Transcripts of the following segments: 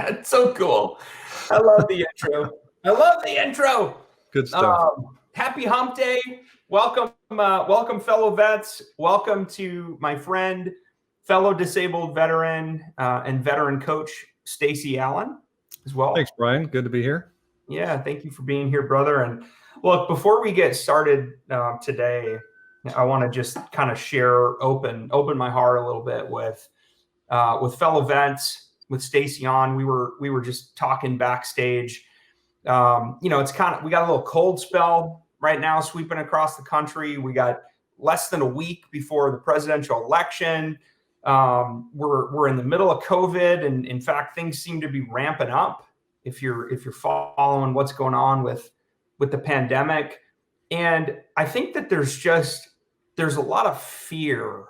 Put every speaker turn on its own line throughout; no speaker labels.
That's so cool. I love the intro. I love the intro.
Good stuff.
Happy Hump Day. Welcome, welcome, fellow vets. Welcome to my friend, fellow disabled veteran and veteran coach, Stacy Allen, as well.
Thanks, Brian. Good to be here.
Yeah, thank you for being here, brother. And look, before we get started today, I want to just kind of share, open my heart a little bit with fellow vets. With Stacy on, we were just talking backstage. It's kind of, we got a little cold spell right now sweeping across the country. We got less than a week before the presidential election. We're in the middle of COVID, and in fact, things seem to be ramping up. If you're following what's going on with the pandemic, and I think that there's a lot of fear.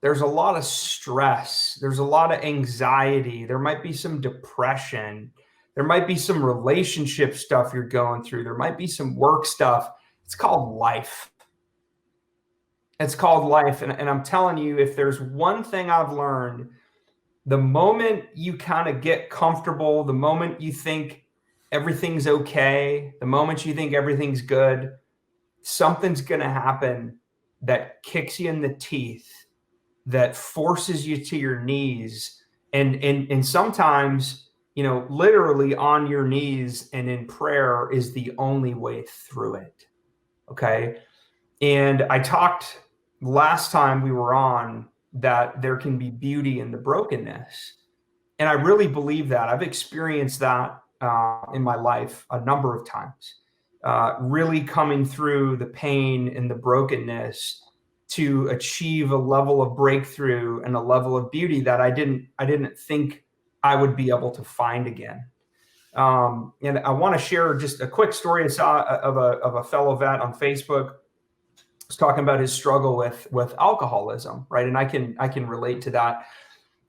There's a lot of stress. There's a lot of anxiety. There might be some depression. There might be some relationship stuff you're going through. There might be some work stuff. It's called life. It's called life. And I'm telling you, if there's one thing I've learned, the moment you kind of get comfortable, the moment you think everything's okay, the moment you think everything's good, something's going to happen that kicks you in the teeth, that forces you to your knees, and sometimes, literally on your knees and in prayer is the only way through it. Okay. And I talked last time we were on that there can be beauty in the brokenness. And I really believe that. I've experienced that in my life a number of times, really coming through the pain and the brokenness to achieve a level of breakthrough and a level of beauty that I didn't think I would be able to find again. And I want to share just a quick story I saw of a fellow vet on Facebook. Was talking about his struggle with alcoholism, right? And I can relate to that.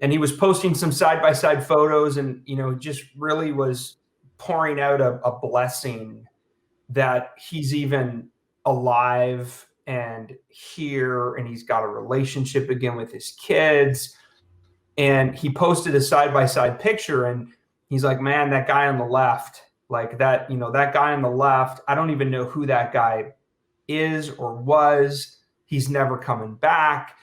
And he was posting some side-by-side photos, and just really was pouring out a blessing that he's even alive and here, and he's got a relationship again with his kids. And he posted a side-by-side picture, and he's like, man, that guy on the left, like that, that guy on the left, I don't even know who that guy is or was. He's never coming back.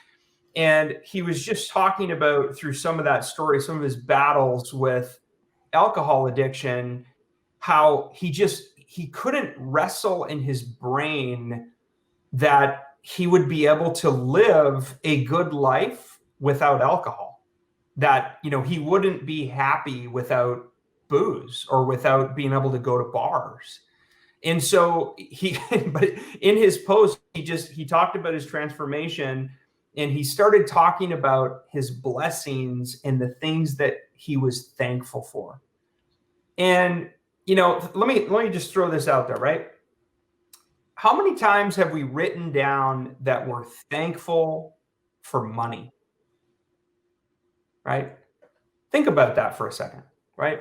And he was just talking about, through some of that story, some of his battles with alcohol addiction, how he couldn't wrestle in his brain that he would be able to live a good life without alcohol, that, he wouldn't be happy without booze or without being able to go to bars. And so but in his post, he talked about his transformation, and he started talking about his blessings and the things that he was thankful for. And, let me just throw this out there, right? How many times have we written down that we're thankful for money? Right? Think about that for a second, right?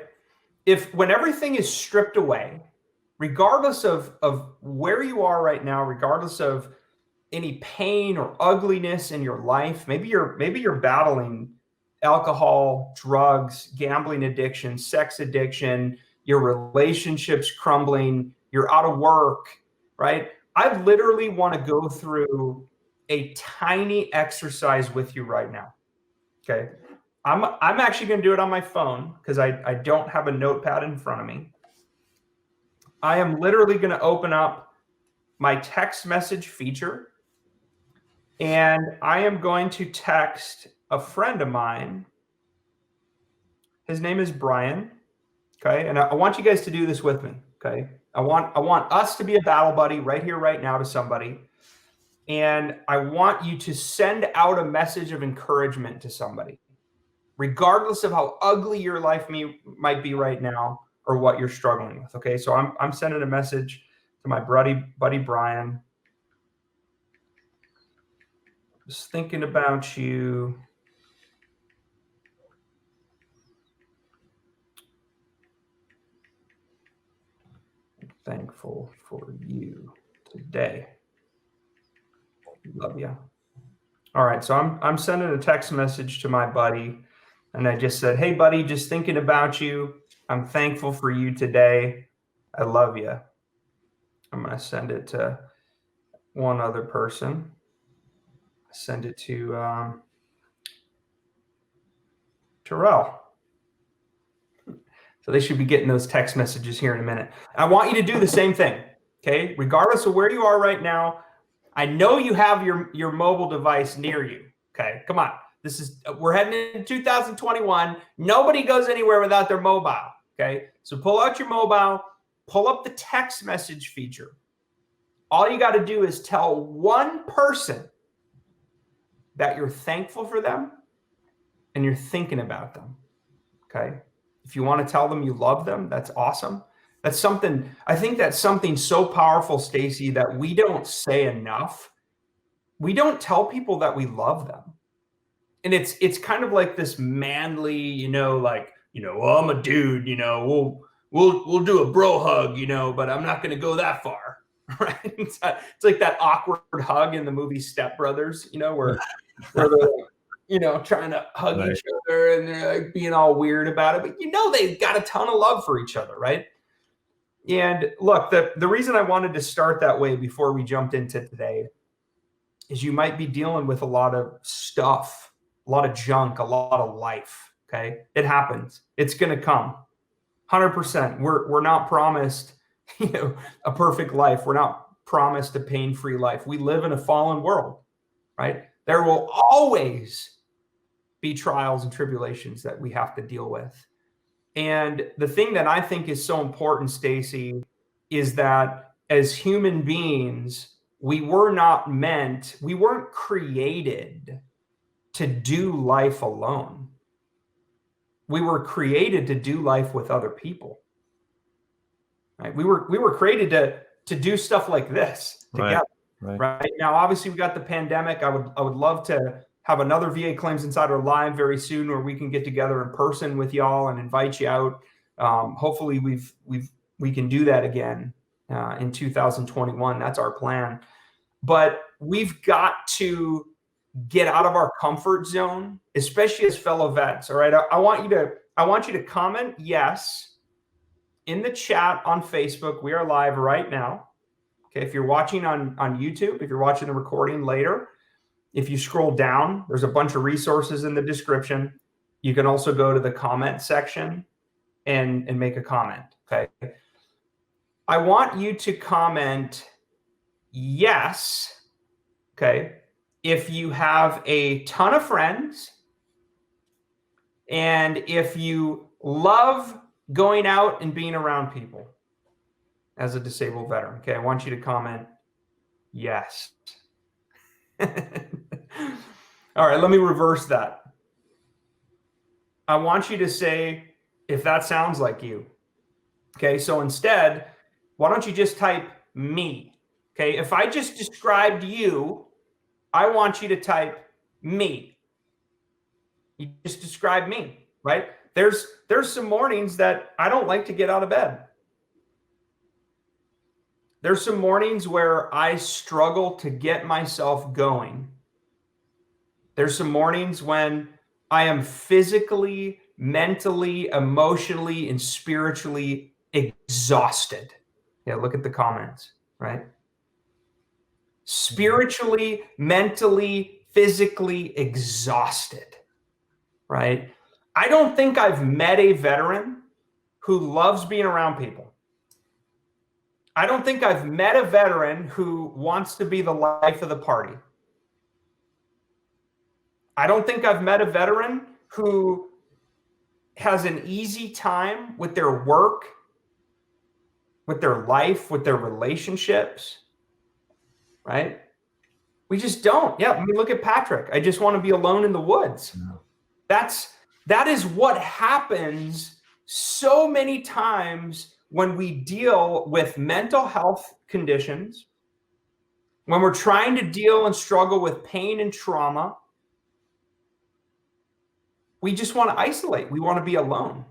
When everything is stripped away, regardless of where you are right now, regardless of any pain or ugliness in your life, maybe you're battling alcohol, drugs, gambling addiction, sex addiction, your relationships crumbling, you're out of work, right? I literally want to go through a tiny exercise with you right now. Okay. I'm actually going to do it on my phone because I don't have a notepad in front of me. I am literally going to open up my text message feature, and I am going to text a friend of mine. His name is Brian. Okay. And I want you guys to do this with me. Okay. I want us to be a battle buddy right here, right now to somebody. And I want you to send out a message of encouragement to somebody, regardless of how ugly your life might be right now or what you're struggling with. Okay. So I'm sending a message to my buddy Brian. Just thinking about you. Thankful for you today. Love you. All right. So I'm sending a text message to my buddy. And I just said, hey, buddy, just thinking about you. I'm thankful for you today. I love you. I'm going to send it to one other person. Send it to Terrell. So they should be getting those text messages here in a minute. I want you to do the same thing, okay? Regardless of where you are right now, I know you have your mobile device near you, okay? Come on. We're heading into 2021. Nobody goes anywhere without their mobile, okay? So pull out your mobile, pull up the text message feature. All you got to do is tell one person that you're thankful for them and you're thinking about them, okay? If you want to tell them you love them, that's awesome. I think that's something so powerful, Stacy, that we don't say enough. We don't tell people that we love them. And it's kind of like this manly, well, I'm a dude, we'll do a bro hug, but I'm not going to go that far, right? It's like that awkward hug in the movie Step Brothers, where they're trying to hug each other and they're like being all weird about it, but they've got a ton of love for each other, right? And look, the reason I wanted to start that way before we jumped into today is you might be dealing with a lot of stuff, a lot of junk, a lot of life, okay? It happens. It's going to come. 100%. We're not promised, a perfect life. We're not promised a pain-free life. We live in a fallen world, right? There will always be trials and tribulations that we have to deal with. And the thing that I think is so important, Stacy, is that as human beings, we weren't created to do life alone. We were created to do life with other people. Right? We were created to do stuff like this together. Right. Now, obviously, we got the pandemic. I would love to have another VA Claims Insider live very soon, where we can get together in person with y'all and invite you out. Hopefully, we can do that again in 2021. That's our plan. But we've got to get out of our comfort zone, especially as fellow vets. All right, I want you to comment yes in the chat on Facebook. We are live right now. Okay, if you're watching on YouTube, if you're watching the recording later, if you scroll down, there's a bunch of resources in the description. You can also go to the comment section and make a comment, okay? I want you to comment yes, okay, if you have a ton of friends and if you love going out and being around people as a disabled veteran. Okay, I want you to comment yes. All right, let me reverse that. I want you to say if that sounds like you. Okay, so instead, why don't you just type me? Okay, if I just described you, I want you to type me. You just describe me, right? There's some mornings that I don't like to get out of bed. There's some mornings where I struggle to get myself going. There's some mornings when I am physically, mentally, emotionally, and spiritually exhausted. Yeah, look at the comments, right? Spiritually, mentally, physically exhausted, right? I don't think I've met a veteran who loves being around people. I don't think I've met a veteran who wants to be the life of the party. I don't think I've met a veteran who has an easy time with their work, with their life, with their relationships, right? We just don't. Yeah, I mean, look at Patrick. I just want to be alone in the woods. No. That is what happens so many times when we deal with mental health conditions, when we're trying to deal and struggle with pain and trauma. We just want to isolate. We want to be alone.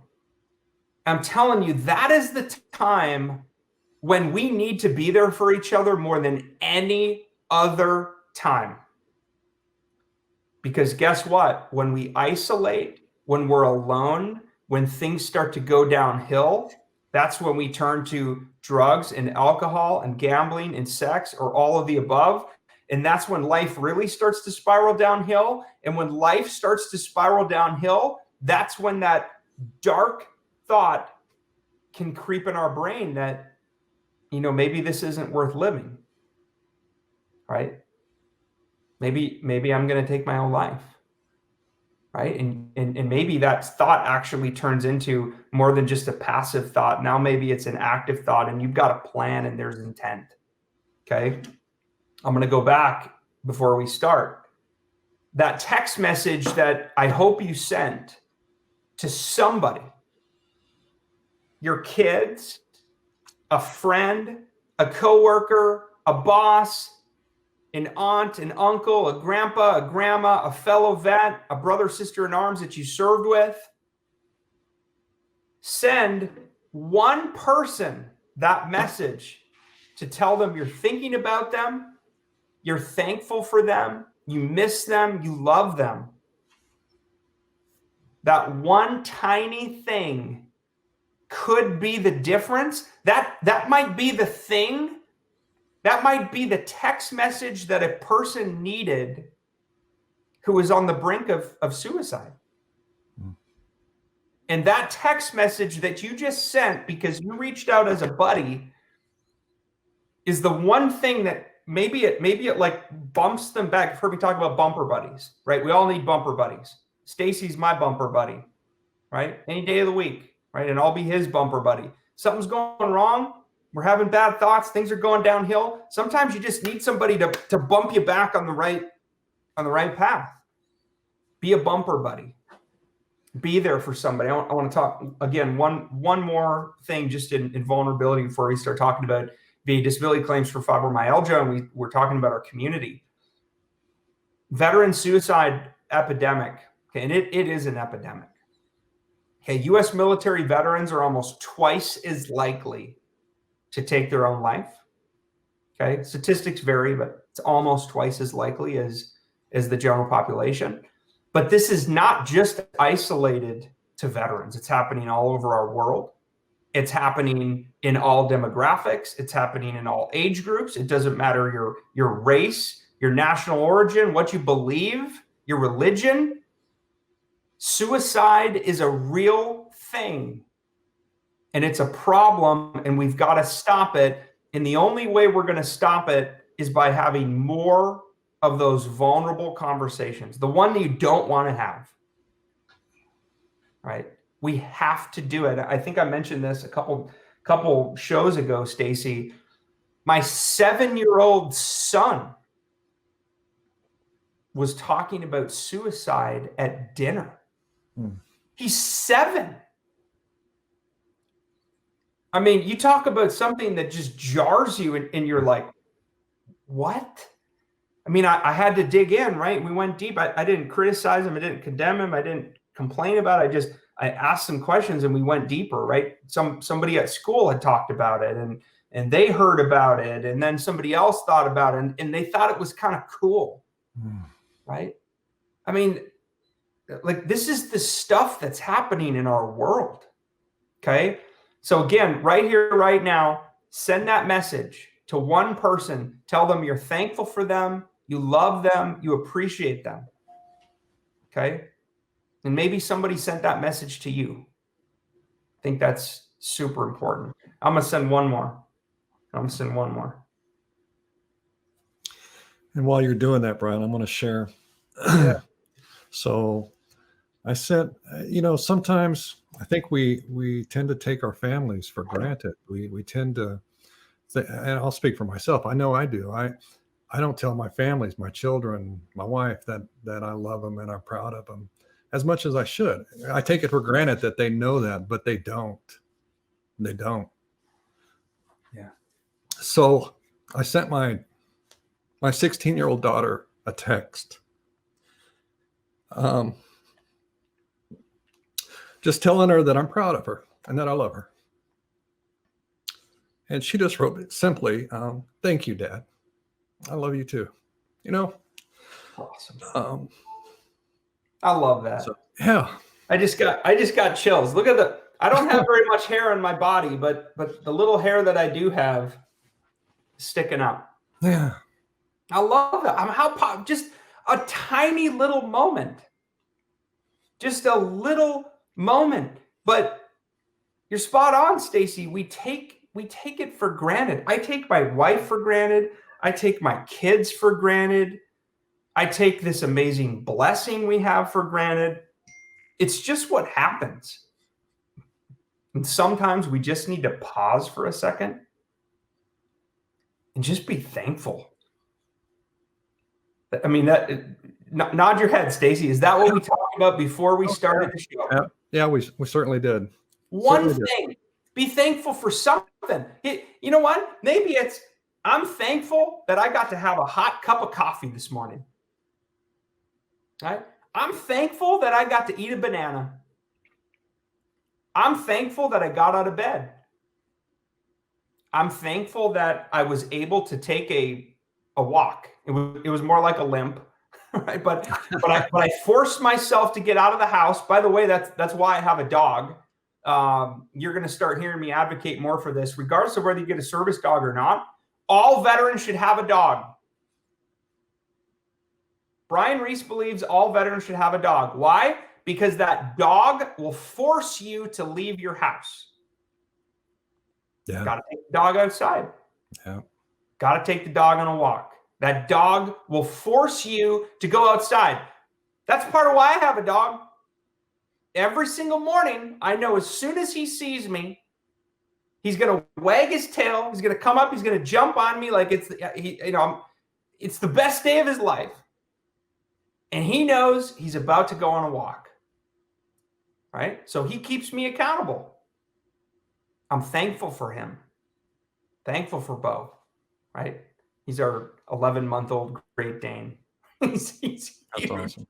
I'm telling you, that is the time when we need to be there for each other more than any other time. Because guess what? When we isolate, when we're alone, when things start to go downhill, that's when we turn to drugs and alcohol and gambling and sex, or all of the above. And that's when life really starts to spiral downhill. And when life starts to spiral downhill, that's when that dark thought can creep in our brain that, maybe this isn't worth living, right? Maybe I'm going to take my own life, right? And maybe that thought actually turns into more than just a passive thought. Now maybe it's an active thought, and you've got a plan and there's intent, okay? I'm going to go back before we start. That text message that I hope you sent to somebody, your kids, a friend, a coworker, a boss, an aunt, an uncle, a grandpa, a grandma, a fellow vet, a brother, sister in arms that you served with. Send one person that message to tell them you're thinking about them, you're thankful for them, you miss them, you love them. That one tiny thing could be the difference. That might be the thing. That might be the text message that a person needed who was on the brink of suicide. And that text message that you just sent because you reached out as a buddy is the one thing that maybe it like bumps them back. You've heard me talk about bumper buddies, right? We all need bumper buddies. Stacy's my bumper buddy, right? Any day of the week, right? And I'll be his bumper buddy. Something's going wrong. We're having bad thoughts. Things are going downhill. Sometimes you just need somebody to bump you back on the right path. Be a bumper buddy. Be there for somebody. I want to talk again. One more thing, just in vulnerability before we start talking about the disability claims for fibromyalgia, and we're talking about our community. Veteran suicide epidemic. Okay, and it is an epidemic. Okay, U.S. military veterans are almost twice as likely to take their own life. Okay, statistics vary, but it's almost twice as likely as the general population. But this is not just isolated to veterans. It's happening all over our world. It's happening in all demographics. It's happening in all age groups. It doesn't matter your race, your national origin, what you believe, your religion. Suicide is a real thing. And it's a problem, and we've got to stop it. And the only way we're going to stop it is by having more of those vulnerable conversations, the one that you don't want to have, right? We have to do it. I think I mentioned this a couple shows ago, Stacy. My 7-year-old son was talking about suicide at dinner. He's 7. I mean, you talk about something that just jars you and you're like, what? I mean, I had to dig in, right? We went deep. I didn't criticize him. I didn't condemn him. I didn't complain about it. I asked some questions and we went deeper, right? Somebody at school had talked about it and they heard about it. And then somebody else thought about it and they thought it was kind of cool, right? I mean, like, this is the stuff that's happening in our world, okay? So again, right here, right now, send that message to one person. Tell them you're thankful for them, you love them, you appreciate them, okay? And maybe somebody sent that message to you. I think that's super important. I'm going to send one more.
And while you're doing that, Brian, I'm going to share.
Yeah.
So I sent, sometimes I think we tend to take our families for granted. We tend to, and I'll speak for myself. I know I do. I don't tell my families, my children, my wife that I love them and I'm proud of them as much as I should. I take it for granted that they know that, but they don't. They don't.
Yeah.
So I sent my 16-year-old daughter a text. Just telling her that I'm proud of her and that I love her. And she just wrote simply, thank you, Dad. I love you too.
Awesome. I love that.
So, yeah.
I just got chills. Look at I don't have very much hair on my body, but the little hair that I do have is sticking up.
Yeah.
I love that. Just a tiny little moment. Just a little moment. But you're spot on, Stacy. We take it for granted. I take my wife for granted. I take my kids for granted. I take this amazing blessing we have for granted. It's just what happens. And sometimes we just need to pause for a second and just be thankful. I mean, nod your head, Stacy. Is that what we talked about before we started the show?
Yeah, we certainly did.
One thing, be thankful for something. You know what? Maybe I'm thankful that I got to have a hot cup of coffee this morning. Right? I'm thankful that I got to eat a banana. I'm thankful that I got out of bed. I'm thankful that I was able to take a walk. It was more like a limp, right? But I forced myself to get out of the house. By the way, that's why I have a dog. You're going to start hearing me advocate more for this, regardless of whether you get a service dog or not. All veterans should have a dog. Brian Reese believes all veterans should have a dog. Why? Because that dog will force you to leave your house.
Yeah.
Got to take the dog outside.
Yeah.
Got to take the dog on a walk. That dog will force you to go outside. That's part of why I have a dog. Every single morning, I know as soon as he sees me, he's going to wag his tail. He's going to come up. He's going to jump on me like it's the best day of his life. And he knows he's about to go on a walk. Right? So he keeps me accountable. I'm thankful for him. Thankful for Bo. Right? He's our 11-month-old Great Dane. He's
That's awesome.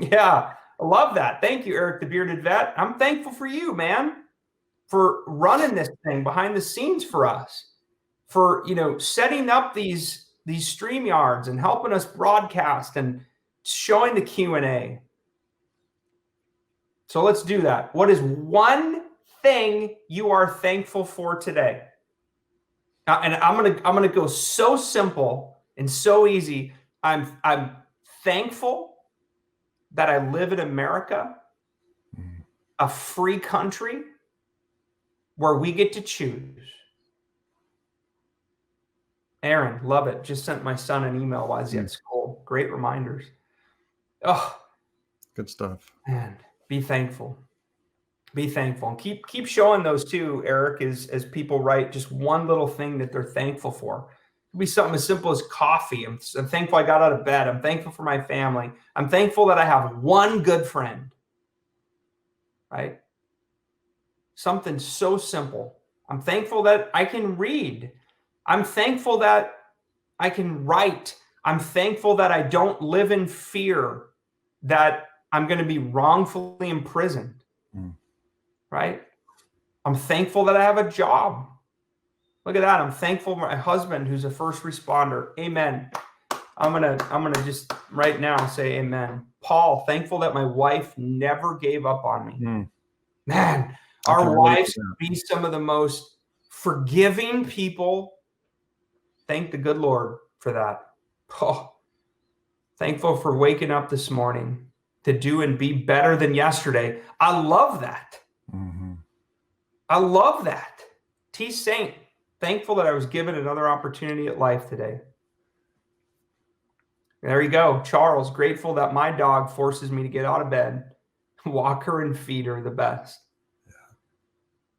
Yeah, I love that. Thank you, Eric the Bearded Vet. I'm thankful for you, man, for running this thing behind the scenes for us, for setting up these StreamYards and helping us broadcast and showing the Q&A. So let's do that. What is one thing you are thankful for today? And I'm gonna go so simple and so easy. I'm thankful that I live in America, a free country where we get to choose. Aaron, love it. Just sent my son an email while he's at school. Great reminders. Oh,
good stuff.
Man, be thankful. Be thankful. And keep showing those too, Eric, as people write just one little thing that they're thankful for. It could be something as simple as coffee. I'm thankful I got out of bed. I'm thankful for my family. I'm thankful that I have one good friend. Right? Something so simple. I'm thankful that I can read. I'm thankful that I can write. I'm thankful that I don't live in fear that I'm going to be wrongfully imprisoned. Right? I'm thankful that I have a job. Look at that. I'm thankful for my husband who's a first responder. Amen. I'm gonna just right now say amen. Paul, thankful that my wife never gave up on me. Man, our wives be some of the most forgiving people. Thank the good Lord for that. Oh, thankful for waking up this morning to do and be better than yesterday. I love that. I love that. T. Saint, thankful that I was given another opportunity at life today. There you go. Charles, grateful that my dog forces me to get out of bed, walk her and feed her the best. Yeah.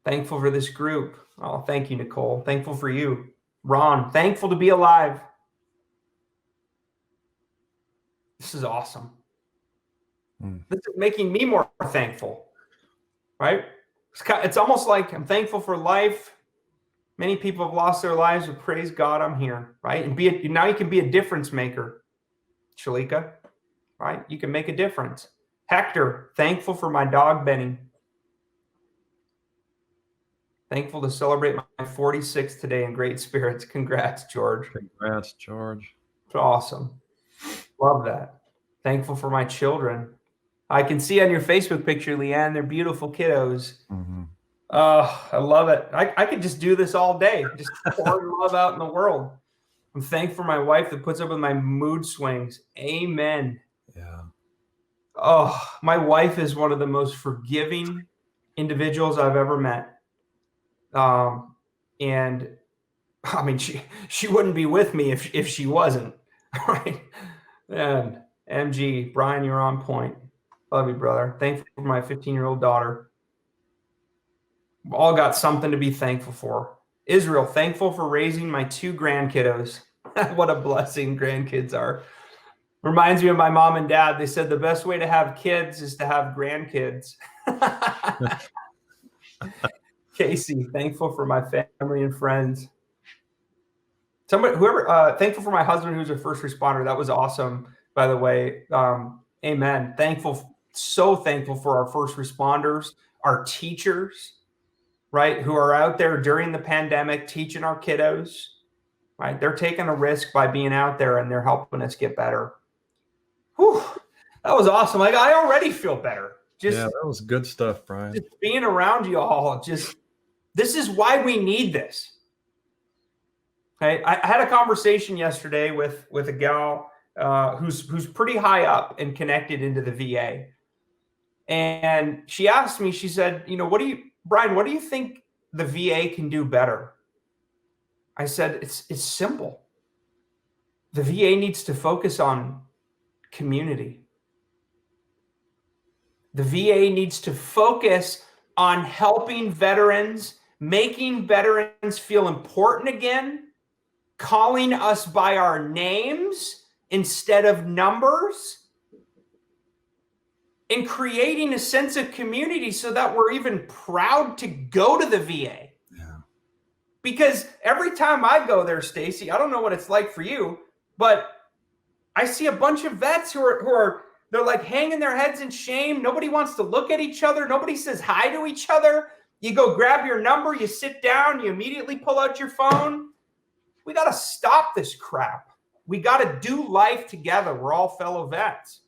Thankful for this group. Oh, thank you, Nicole. Thankful for you. Ron, thankful to be alive. This is awesome. This is making me more thankful, right? It's almost like I'm thankful for life. Many people have lost their lives, but praise God, I'm here, right? And now you can be a difference maker, Shalika, right? You can make a difference. Hector, thankful for my dog, Benny. Thankful to celebrate my 46th today in great spirits. Congrats, George.
Congrats, George.
It's awesome. Love that. Thankful for my children. I can see on your Facebook picture, Leanne, they're beautiful kiddos.
Mm-hmm.
Oh, I love it. I could just do this all day, just pouring love out in the world. I'm thankful for my wife that puts up with my mood swings. Amen.
Yeah.
Oh, my wife is one of the most forgiving individuals I've ever met. And I mean, she wouldn't be with me if she wasn't, right? And MG, Brian, you're on point. Love you, brother. Thankful for my 15-year-old daughter. We've all got something to be thankful for. Israel, thankful for raising my 2 grandkiddos. What a blessing grandkids are. Reminds me of my mom and dad. They said the best way to have kids is to have grandkids. Casey, thankful for my family and friends. Thankful for my husband who's a first responder. That was awesome, by the way. Amen. So thankful for our first responders, our teachers, right, who are out there during the pandemic teaching our kiddos, right? They're taking a risk by being out there and they're helping us get better. Whew, that was awesome. Like, I already feel better.
Yeah, that was good stuff, Brian.
Just being around you all, this is why we need this. Okay, I had a conversation yesterday with a gal who's pretty high up and connected into the VA. And she asked me, she said, Brian, what do you think the VA can do better? I said, it's simple. The VA needs to focus on community. The VA needs to focus on helping veterans, making veterans feel important again, calling us by our names instead of numbers, and creating a sense of community so that we're even proud to go to the VA.
Yeah.
Because every time I go there, Stacy, I don't know what it's like for you, but I see a bunch of vets who are they're like hanging their heads in shame. Nobody wants to look at each other. Nobody says hi to each other. You go grab your number, you sit down, you immediately pull out your phone. We got to stop this crap. We got to do life together. We're all fellow vets.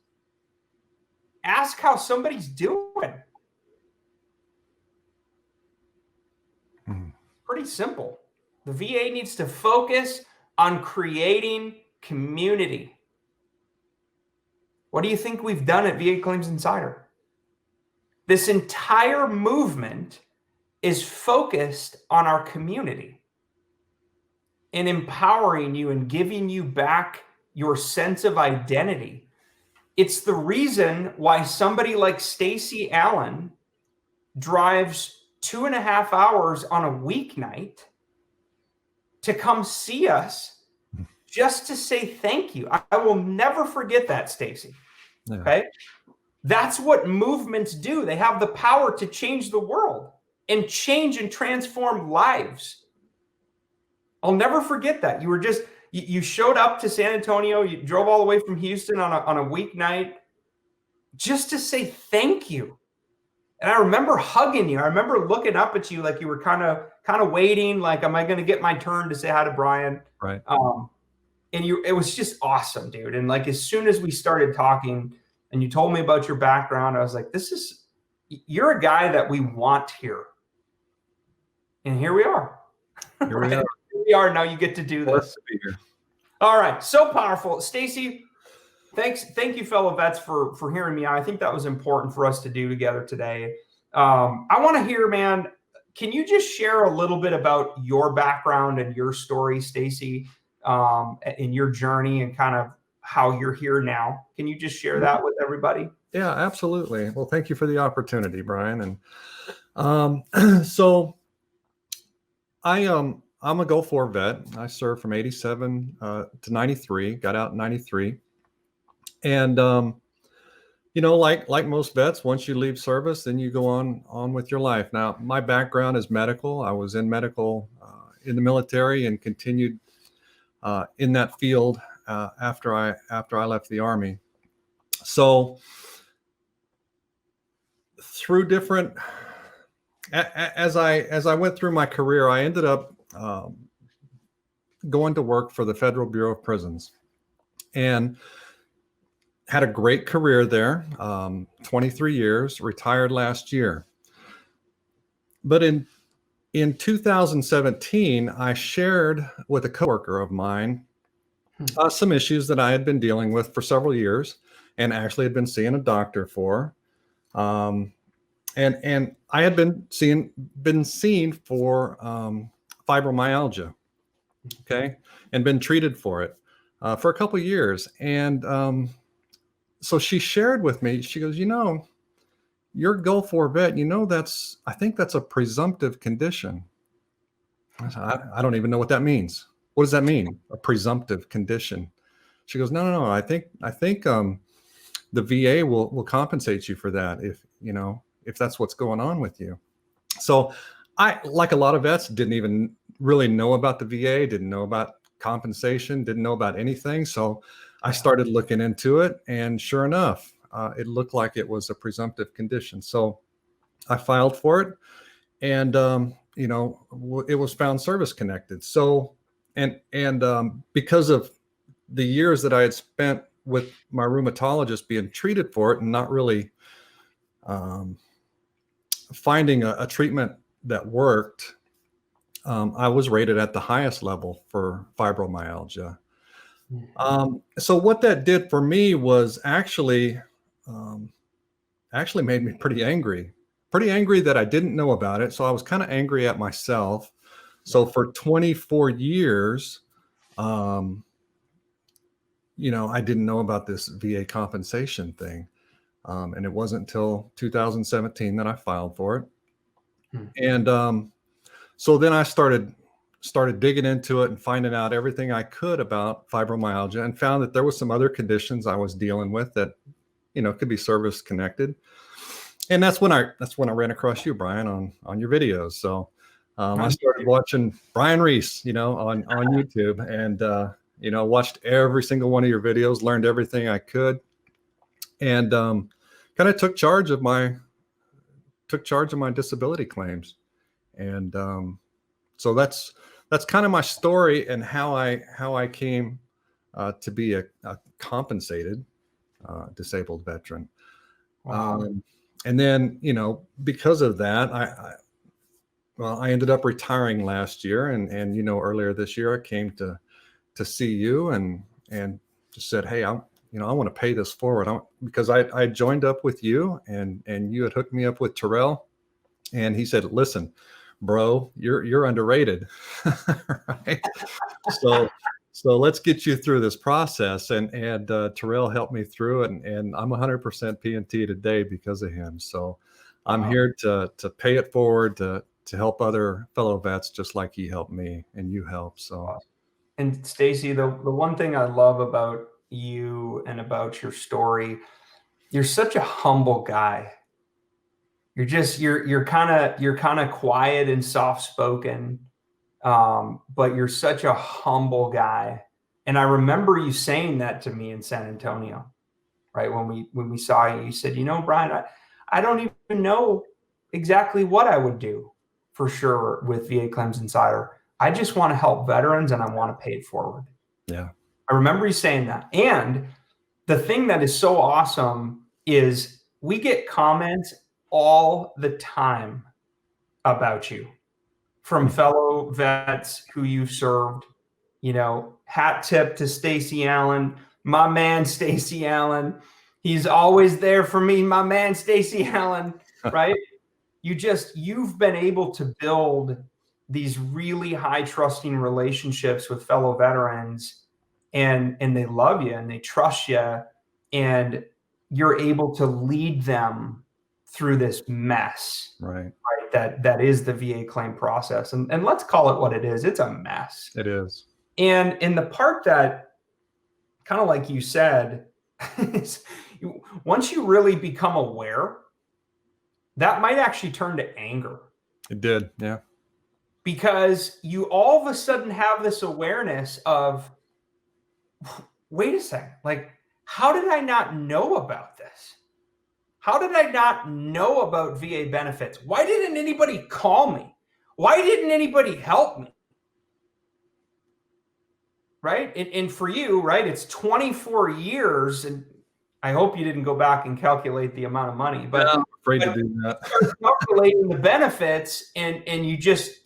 Ask how somebody's doing. Pretty simple. The VA needs to focus on creating community. What do you think we've done at VA Claims Insider? This entire movement is focused on our community and empowering you and giving you back your sense of identity. It's the reason why somebody like Stacy Allen drives 2.5 hours on a weeknight to come see us just to say thank you. I will never forget that, Stacy. Yeah. Okay? That's what movements do. They have the power to change the world and change and transform lives. I'll never forget that. You showed up to San Antonio, you drove all the way from Houston on a weeknight just to say thank you. And I remember hugging you. I remember looking up at you like you were kind of waiting, like, am I going to get my turn to say hi to Brian?
Right.
And it was just awesome, dude. And like, as soon as we started talking and you told me about your background, I was like, you're a guy that we want here. And here we are.
Here we are.
Here we are. Now you get to do this.
To be here.
All right. So powerful. Stacy, thank you, fellow vets, for hearing me out. I think that was important for us to do together today. I want to hear, man, can you just share a little bit about your background and your story, Stacy, in your journey and kind of how you're here now? Can you just share that with everybody?
Yeah, absolutely. Well, thank you for the opportunity, Brian. And so I'm a Gulf War vet. I served from 87 to 93, got out in 93. And, like most vets, once you leave service, then you go on with your life. Now, my background is medical. I was in medical in the military and continued in that field after I left the Army. So through different, as I went through my career, I ended up going to work for the Federal Bureau of Prisons. And had a great career there, 23 years, retired last year. But in 2017, I shared with a coworker of mine some issues that I had been dealing with for several years, and actually had been seeing a doctor for. And I had been seen for fibromyalgia, okay, and been treated for it for a couple of years. And so she shared with me. She goes, your Gulf War vet, I think that's a presumptive condition. I said, I don't even know what that means. What does that mean? A presumptive condition? She goes, no. I think the VA will compensate you for that if that's what's going on with you. So I, like a lot of vets, didn't even really know about the VA, didn't know about compensation, didn't know about anything. So I started looking into it, and sure enough, it looked like it was a presumptive condition. So I filed for it, and it was found service connected. So and because of the years that I had spent with my rheumatologist being treated for it and not really finding a treatment that worked, I was rated at the highest level for fibromyalgia. So what that did for me was actually made me pretty angry that I didn't know about it. So I was kind of angry at myself. So for 24 years, I didn't know about this VA compensation thing. And it wasn't until 2017 that I filed for it. And so then I started digging into it and finding out everything I could about fibromyalgia, and found that there was some other conditions I was dealing with that, could be service connected. And that's when I ran across you, Brian, on your videos. So I started watching Brian Reese, on YouTube, and watched every single one of your videos, learned everything I could, and kind of took charge of my disability claims. And so that's kind of my story, and how I came to be a compensated disabled veteran.
Wow.
And then, because of that, I ended up retiring last year, and earlier this year I came to see you and just said, hey, I want to pay this forward, because I joined up with you, and you had hooked me up with Terrell, and he said, listen, bro, you're underrated. Right? So let's get you through this process. And Terrell helped me through it, and I'm 100% PNT today because of him. So I'm here to pay it forward, to help other fellow vets just like he helped me and you helped. So.
And Stacy, the one thing I love about you and about your story, you're such a humble guy. You're kind of quiet and soft spoken, but you're such a humble guy. And I remember you saying that to me in San Antonio, right? When we saw you, you said, Brian, I don't even know exactly what I would do for sure with VA Claims Insider. I just want to help veterans, and I want to pay it forward.
Yeah.
I remember you saying that. And the thing that is so awesome is we get comments all the time about you from fellow vets who you've served. Hat tip to Stacy Allen, my man, Stacy Allen. He's always there for me, my man, Stacy Allen, right? You've been able to build these really high trusting relationships with fellow veterans, and they love you and they trust you, and you're able to lead them through this mess,
right?
That is the VA claim process. And let's call it what it is. It's a mess.
It is.
And in the part that, kind of like you said, once you really become aware, that might actually turn to anger.
It did. Yeah.
Because you all of a sudden have this awareness of, wait a second, like, how did I not know about this? How did I not know about VA benefits? Why didn't anybody call me? Why didn't anybody help me? Right? And for you, right, it's 24 years. And I hope you didn't go back and calculate the amount of money, but
I'm afraid to do that.
you start calculating the benefits, and you just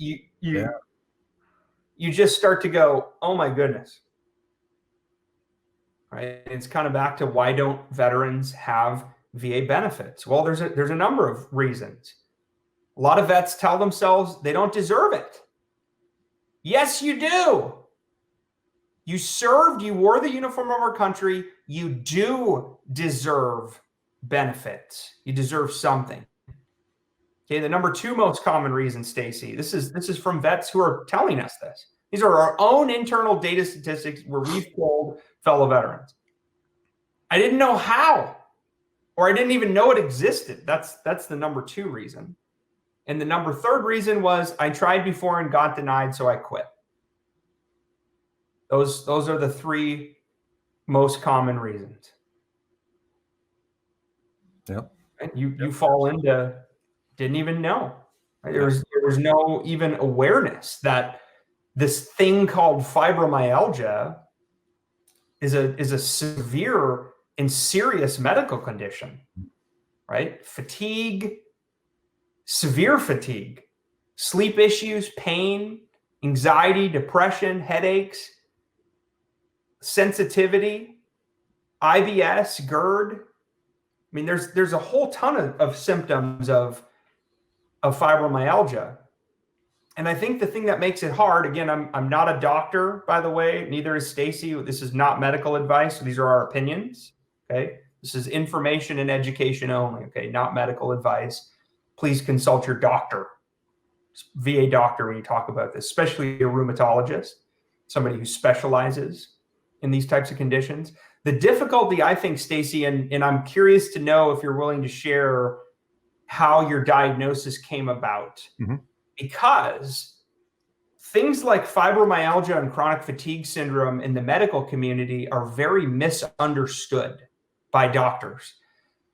start to go, oh my goodness. Right? It's kind of back to, why don't veterans have VA benefits? Well, there's a number of reasons. A lot of vets tell themselves they don't deserve it. Yes, you do. You served, you wore the uniform of our country. You do deserve benefits. You deserve something. Okay, the number 2 most common reason, Stacy, this is from vets who are telling us this. These are our own internal data statistics where we've polled fellow veterans. I didn't know how, or I didn't even know it existed. That's the number 2 reason. And the number 3rd reason was, I tried before and got denied, so I quit. Those are the 3 most common reasons.
Yep.
And you fall into, didn't even know. Right? There was no even awareness that this thing called fibromyalgia is a severe and serious medical condition, right? Fatigue, severe fatigue, sleep issues, pain, anxiety, depression, headaches, sensitivity, IBS, GERD. I mean, there's a whole ton of symptoms of fibromyalgia. And I think the thing that makes it hard, again, I'm not a doctor, by the way, neither is Stacy. This is not medical advice. These are our opinions. Okay. This is information and education only. Okay. Not medical advice. Please consult your doctor, VA doctor, when you talk about this, especially a rheumatologist, somebody who specializes in these types of conditions. The difficulty, I think, Stacy, and I'm curious to know if you're willing to share how your diagnosis came about. Mm-hmm. Because things like fibromyalgia and chronic fatigue syndrome in the medical community are very misunderstood by doctors.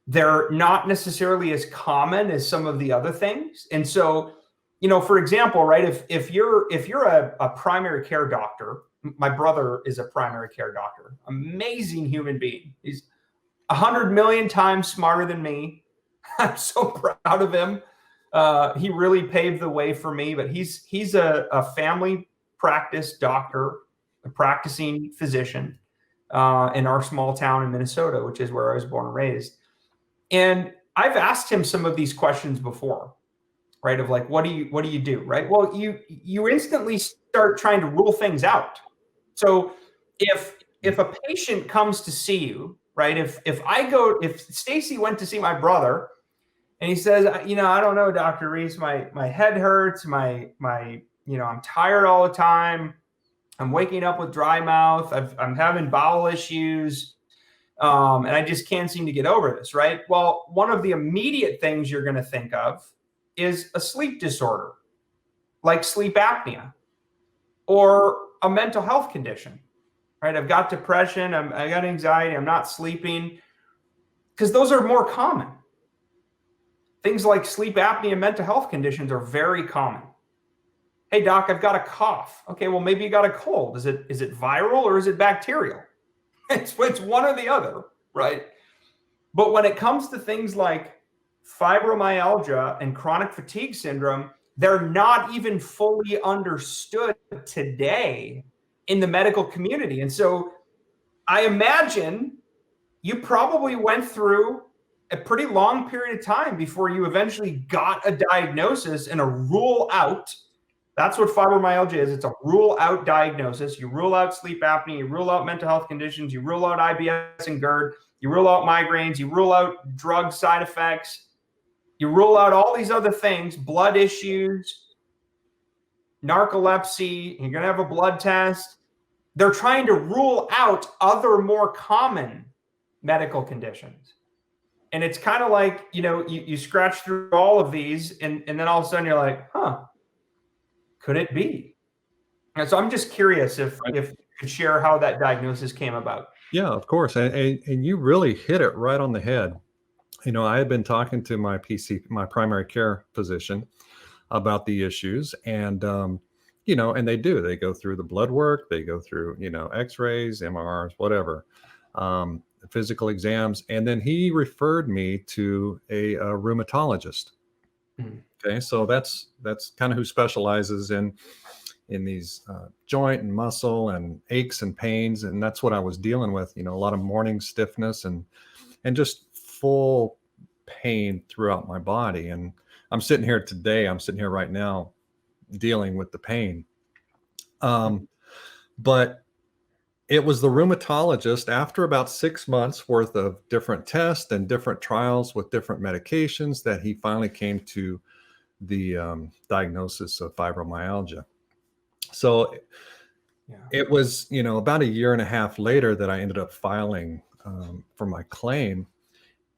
They're not necessarily as common as some of the other things. And so, for example, right, if you're a primary care doctor, my brother is a primary care doctor, amazing human being. He's 100 million times smarter than me. I'm so proud of him. He really paved the way for me, but he's a family practice doctor, a practicing physician in our small town in Minnesota, which is where I was born and raised. And I've asked him some of these questions before, right? Of like, what do you do? Right? Well, you instantly start trying to rule things out. So if a patient comes to see you, right? If Stacy went to see my brother, and he says, I don't know, Dr. Reese, my head hurts, I'm tired all the time. I'm waking up with dry mouth. I'm having bowel issues. And I just can't seem to get over this, right? Well, one of the immediate things you're going to think of is a sleep disorder, like sleep apnea, or a mental health condition, right? I've got depression. I got anxiety. I'm not sleeping, because those are more common. Things like sleep apnea and mental health conditions are very common. Hey, doc, I've got a cough. Okay, well, maybe you got a cold. Is it viral or is it bacterial? It's one or the other, right? But when it comes to things like fibromyalgia and chronic fatigue syndrome, they're not even fully understood today in the medical community. And so I imagine you probably went through a pretty long period of time before you eventually got a diagnosis and a rule out. That's what fibromyalgia is. It's a rule out diagnosis. You rule out sleep apnea, you rule out mental health conditions, you rule out IBS and GERD, you rule out migraines, you rule out drug side effects, you rule out all these other things, blood issues, narcolepsy, you're going to have a blood test. They're trying to rule out other more common medical conditions. And it's kind of like, you scratch through all of these and then all of a sudden you're like, could it be? And so I'm just curious if you could share how that diagnosis came about.
Yeah, of course. And you really hit it right on the head. I had been talking to my my primary care physician about the issues, and, and they go through the blood work, they go through, x-rays, MRIs, whatever. physical exams, and then he referred me to a rheumatologist. Okay, so that's kind of who specializes in these joint and muscle and aches and pains, and that's what I was dealing with. A lot of morning stiffness and just full pain throughout my body. And I'm sitting here right now dealing with the pain. But it was the rheumatologist, after about 6 months worth of different tests and different trials with different medications, that he finally came to the diagnosis of fibromyalgia. So it was, about a year and a half later that I ended up filing for my claim.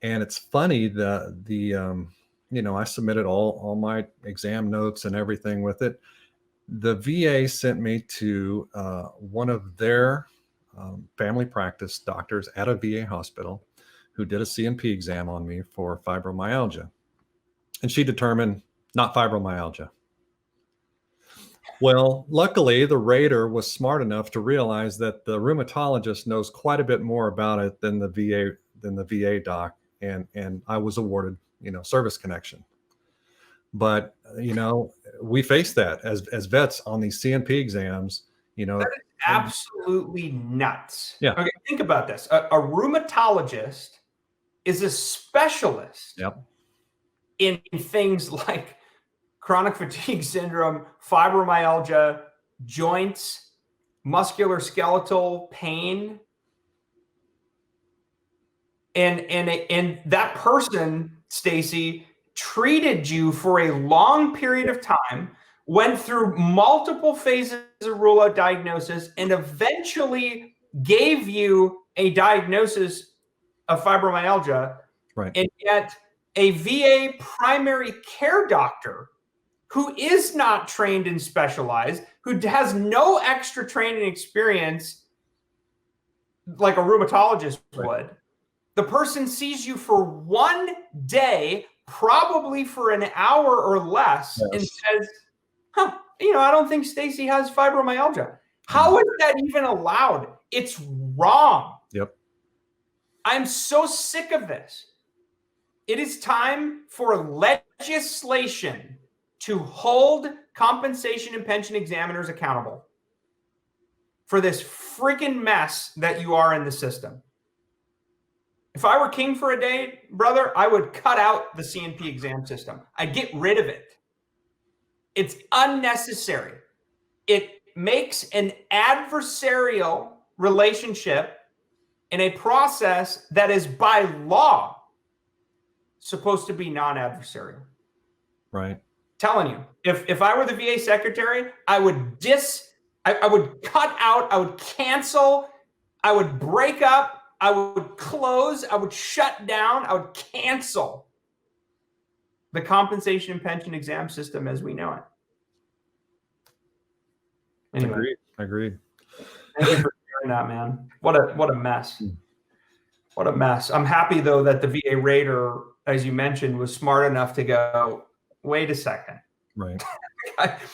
And it's funny, I submitted all my exam notes and everything with it. The VA sent me to one of their family practice doctors at a VA hospital who did a CNP exam on me for fibromyalgia. And she determined not fibromyalgia. Well, luckily, the rater was smart enough to realize that the rheumatologist knows quite a bit more about it than the VA doc, and I was awarded, service connection. But we face that as vets on these CNP exams.
That is absolutely nuts.
Yeah.
Okay, think about this. A rheumatologist is a specialist in things like chronic fatigue syndrome, fibromyalgia, joints, musculoskeletal pain. And that person, Stacy, treated you for a long period of time, went through multiple phases of rule-out diagnosis, and eventually gave you a diagnosis of fibromyalgia.
Right.
And yet a VA primary care doctor who is not trained and specialized, who has no extra training experience like a rheumatologist would, the person sees you for one day, probably for an hour or less, and says, I don't think Stacy has fibromyalgia. How is that even allowed? It's wrong.
Yep.
I'm so sick of this. It is time for legislation to hold compensation and pension examiners accountable for this freaking mess that you are in the system. If I were king for a day, brother, I would cut out the CNP exam system. I'd get rid of it. It's unnecessary. It makes an adversarial relationship in a process that is by law supposed to be non-adversarial.
Right.
Telling you, if I were the VA secretary, I would cut out, I would cancel, I would break up, I would close, I would shut down, I would cancel the compensation and pension exam system as we know it. Anyway.
Agreed.
Thank you for sharing that, man. What a mess. What a mess. I'm happy though that the VA rater, as you mentioned, was smart enough to go, wait a second.
Right.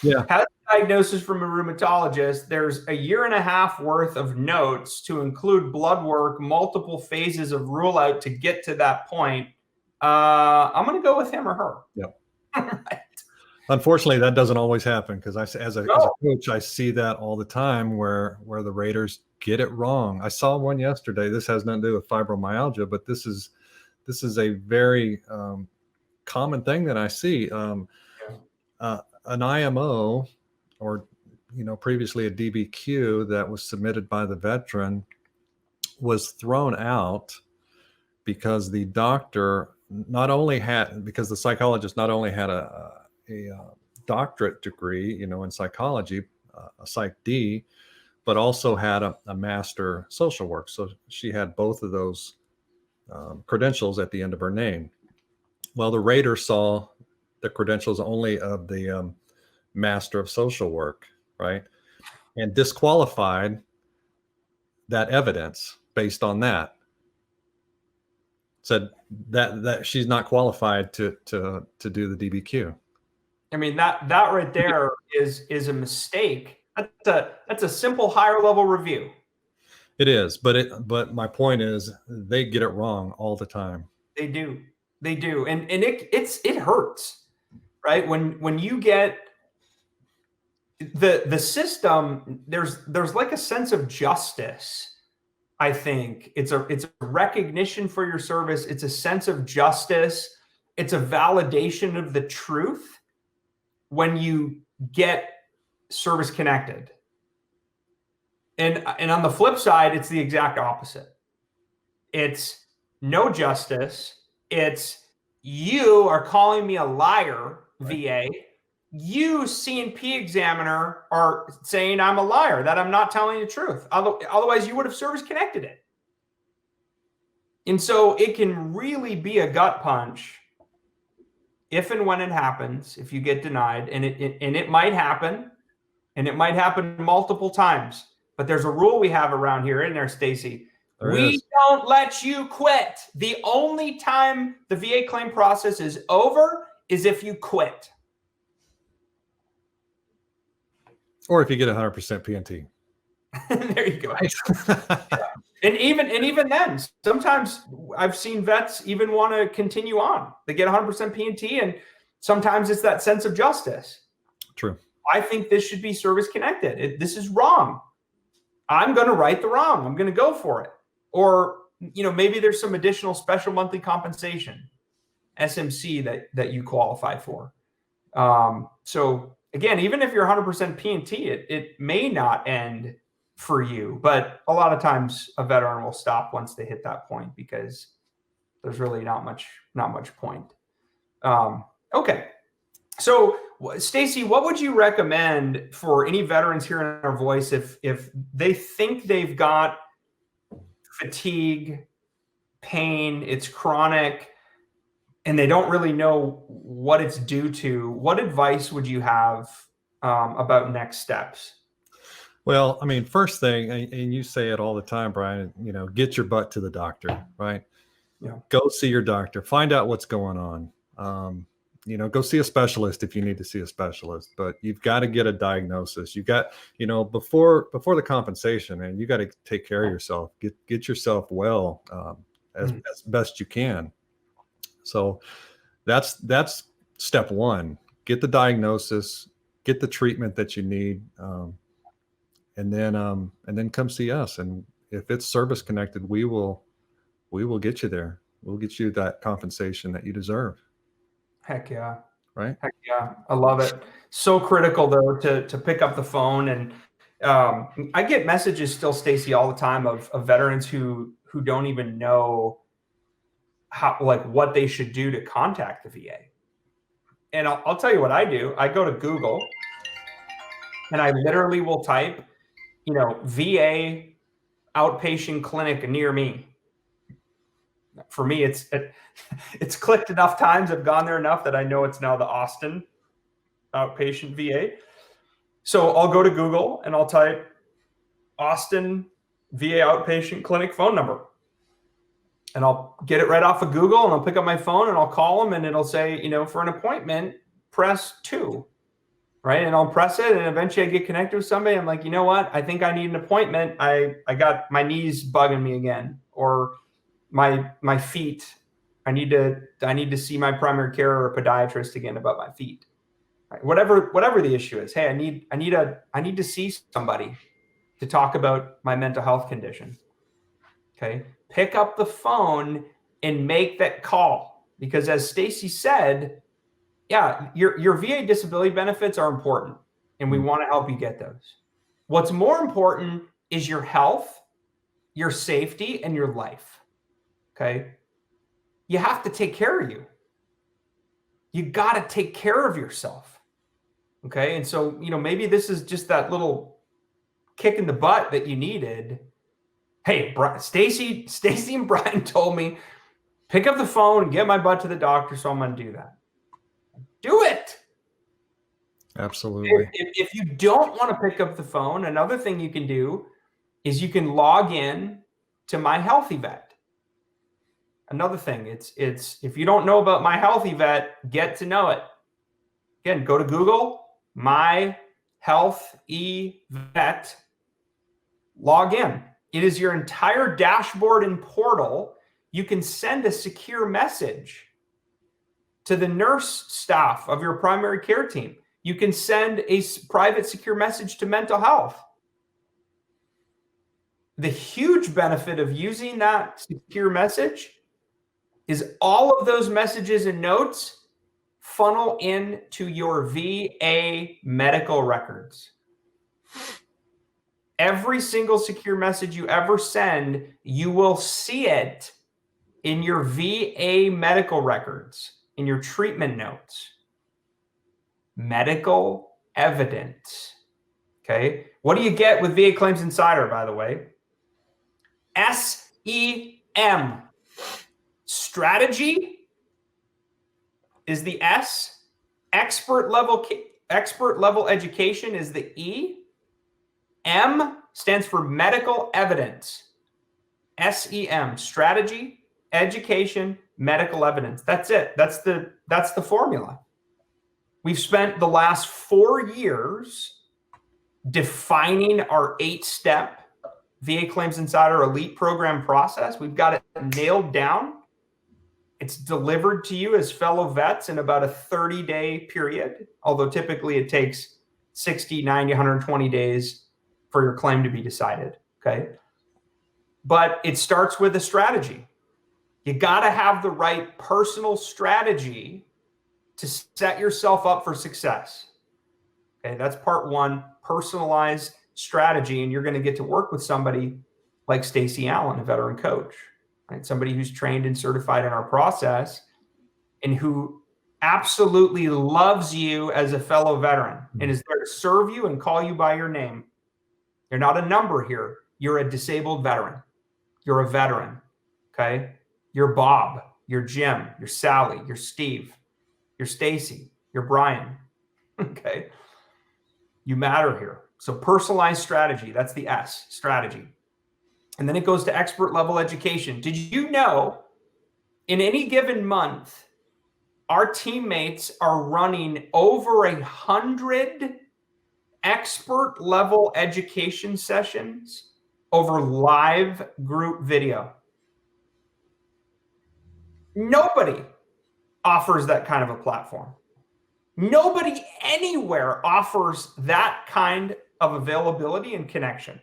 Yeah. Has a diagnosis from a rheumatologist. There's a year and a half worth of notes to include blood work, multiple phases of rule out to get to that point. I'm going to go with him or her.
Yep.
Right.
Unfortunately, that doesn't always happen because as a coach, I see that all the time where the raters get it wrong. I saw one yesterday. This has nothing to do with fibromyalgia, but this is a very common thing that I see. An IMO, or previously a DBQ that was submitted by the veteran, was thrown out because the psychologist not only had a doctorate degree, in psychology, a Psych D, but also had a master social work. So she had both of those credentials at the end of her name. Well, the rater saw the credentials only of the master of social work, right? And disqualified that evidence based on that. Said that she's not qualified to do the DBQ.
I mean, that right there is a mistake. That's a simple higher level review.
It is, but my point is they get it wrong all the time.
They do. They do. And it hurts, right? When you get the system, there's like a sense of justice. I think it's a recognition for your service. It's a sense of justice. It's a validation of the truth when you get service connected. And on the flip side, it's the exact opposite. It's no justice. It's you are calling me a liar, VA. You, C&P examiner, are saying I'm a liar, that I'm not telling the truth. Otherwise, you would have service connected it. And so it can really be a gut punch if and when it happens, if you get denied, and it might happen, and it might happen multiple times. But there's a rule we have around here, isn't there, Stacy? We don't let you quit. The only time the VA claim process is over is if you quit.
Or if you get 100% PNT.
There you go. Yeah. And even then, sometimes I've seen vets even want to continue on. They get 100% PNT, and sometimes it's that sense of justice.
True.
I think this should be service connected. This is wrong. I'm going to right the wrong. I'm going to go for it. Or, maybe there's some additional special monthly compensation, SMC, that you qualify for. So again, even if you're 100% PNT, it may not end for you, but a lot of times a veteran will stop once they hit that point because there's really not much point. Okay. So Stacy, what would you recommend for any veterans hearing our voice if they think they've got fatigue, pain, it's chronic, and they don't really know what it's due to? What advice would you have about next steps?
Well, I mean, first thing, and you say it all the time, Brian, get your butt to the doctor, right?
Yeah. Go
see your doctor, find out what's going on. Go see a specialist if you need to see a specialist, but you've got to get a diagnosis. You got, before the compensation, and you got to take care of yourself, get yourself well, as best you can. So that's step one. Get the diagnosis, get the treatment that you need. And then come see us. And if it's service connected, we will get you there. We'll get you that compensation that you deserve.
Heck yeah.
Right.
Heck yeah. I love it. So critical though to pick up the phone. And I get messages still, Stacy, all the time of veterans who don't even know what they should do to contact the VA. And I'll tell you what I do. I go to Google and I literally will type, VA outpatient clinic near me. For me, it's clicked enough times. I've gone there enough that I know it's now the Austin outpatient VA. So I'll go to Google and I'll type Austin VA outpatient clinic phone number. And I'll get it right off of Google, and I'll pick up my phone and I'll call them, and it'll say, for an appointment, press 2. Right. And I'll press it, and eventually I get connected with somebody. I'm like, you know what? I think I need an appointment. I got my knees bugging me again, or my feet. I need to see my primary care or a podiatrist again about my feet. Right? Whatever the issue is. Hey, I need to see somebody to talk about my mental health condition. Okay. Pick up the phone and make that call, because as Stacy said, yeah, your VA disability benefits are important, and we want to help you get those. What's more important is your health, your safety, and your life. Okay. You have to take care of you. You got to take care of yourself. Okay. And so, maybe this is just that little kick in the butt that you needed. Hey, Stacy and Brian told me, pick up the phone and get my butt to the doctor. So I'm going to do that. Do it.
Absolutely.
If you don't want to pick up the phone, another thing you can do is you can log in to My Healthy Vet. Another thing, it's if you don't know about My Healthy Vet, get to know it. Again, go to Google, My Health Vet, log in. It is your entire dashboard and portal. You can send a secure message to the nurse staff of your primary care team. You can send a private secure message to mental health. The huge benefit of using that secure message is all of those messages and notes funnel into your VA medical records. Every single secure message you ever send, you will see it in your VA medical records, in your treatment notes. Medical evidence. Okay. What do you get with VA Claims Insider, by the way? SEM. Strategy is the S. Expert level education is the E. M stands for medical evidence. SEM, strategy, education, medical evidence. That's it. That's the formula. We've spent the last 4 years defining our 8-step VA Claims Insider Elite program process. We've got it nailed down. It's delivered to you as fellow vets in about a 30-day period, although typically it takes 60, 90, 120 days for your claim to be decided, okay? But it starts with a strategy. You got to have the right personal strategy to set yourself up for success. Okay, that's part one, personalized strategy. And you're going to get to work with somebody like Stacey Allen, a veteran coach, right? Somebody who's trained and certified in our process and who absolutely loves you as a fellow veteran and is there to serve you and call you by your name. You're not a number here. You're a disabled veteran. You're a veteran, okay? You're Bob, you're Jim, you're Sally, you're Steve, you're Stacy, you're Brian, okay? You matter here. So personalized strategy, that's the S, strategy. And then it goes to expert level education. Did you know in any given month, our teammates are running over 100 expert level education sessions over live group video? Nobody offers that kind of a platform. Nobody anywhere offers that kind of availability and connection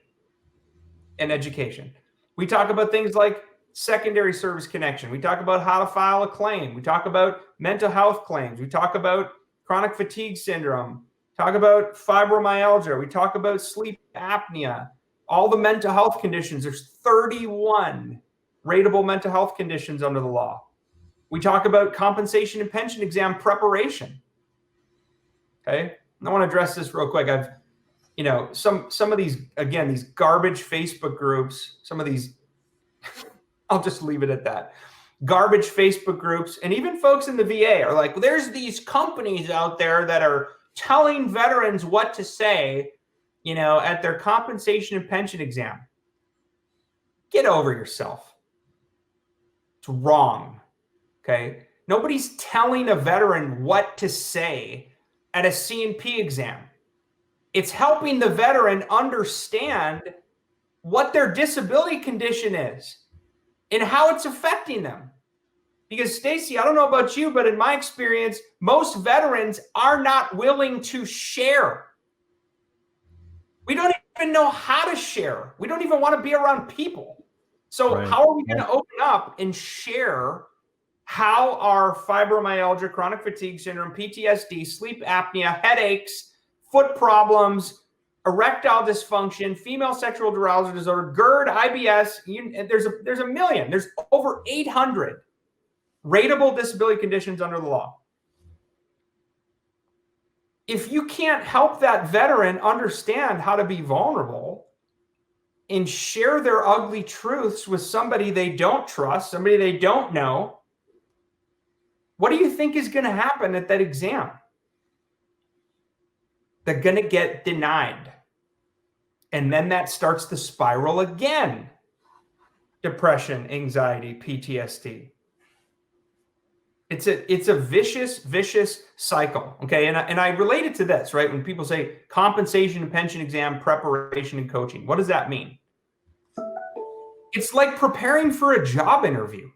and education. We talk about things like secondary service connection. We talk about how to file a claim. We talk about mental health claims. We talk about chronic fatigue syndrome. Talk about fibromyalgia. We talk about sleep apnea. All the mental health conditions. There's 31 rateable mental health conditions under the law. We talk about compensation and pension exam preparation. Okay. I want to address this real quick. I've, some of these, again, these garbage Facebook groups, some of these, I'll just leave it at that. Garbage Facebook groups, and even folks in the VA are like, well, there's these companies out there that are telling veterans what to say, at their compensation and pension exam. Get over yourself. It's wrong. Okay. Nobody's telling a veteran what to say at a C&P exam. It's helping the veteran understand what their disability condition is and how it's affecting them. Because Stacey, I don't know about you, but in my experience, most veterans are not willing to share. We don't even know how to share. We don't even want to be around people. So right. How are we going to open up and share how our fibromyalgia, chronic fatigue syndrome, PTSD, sleep apnea, headaches, foot problems, erectile dysfunction, female sexual arousal disorder, GERD, IBS, there's a million. There's over 800 rateable disability conditions under the law. If you can't help that veteran understand how to be vulnerable and share their ugly truths with somebody they don't trust, somebody they don't know, what do you think is going to happen at that exam? They're going to get denied. And then that starts the spiral again. Depression, anxiety, PTSD. It's a vicious cycle. Okay. And I relate it to this, right? When people say compensation and pension exam preparation and coaching, what does that mean? It's like preparing for a job interview.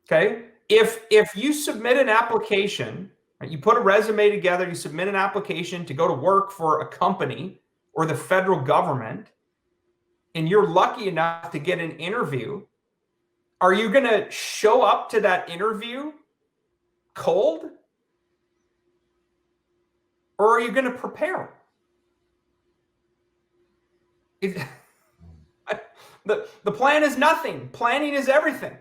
Okay? If you submit an application, right, you put a resume together, you submit an application to go to work for a company or the federal government, and you're lucky enough to get an interview, are you going to show up to that interview cold? Or are you going to prepare? The plan is nothing. Planning is everything.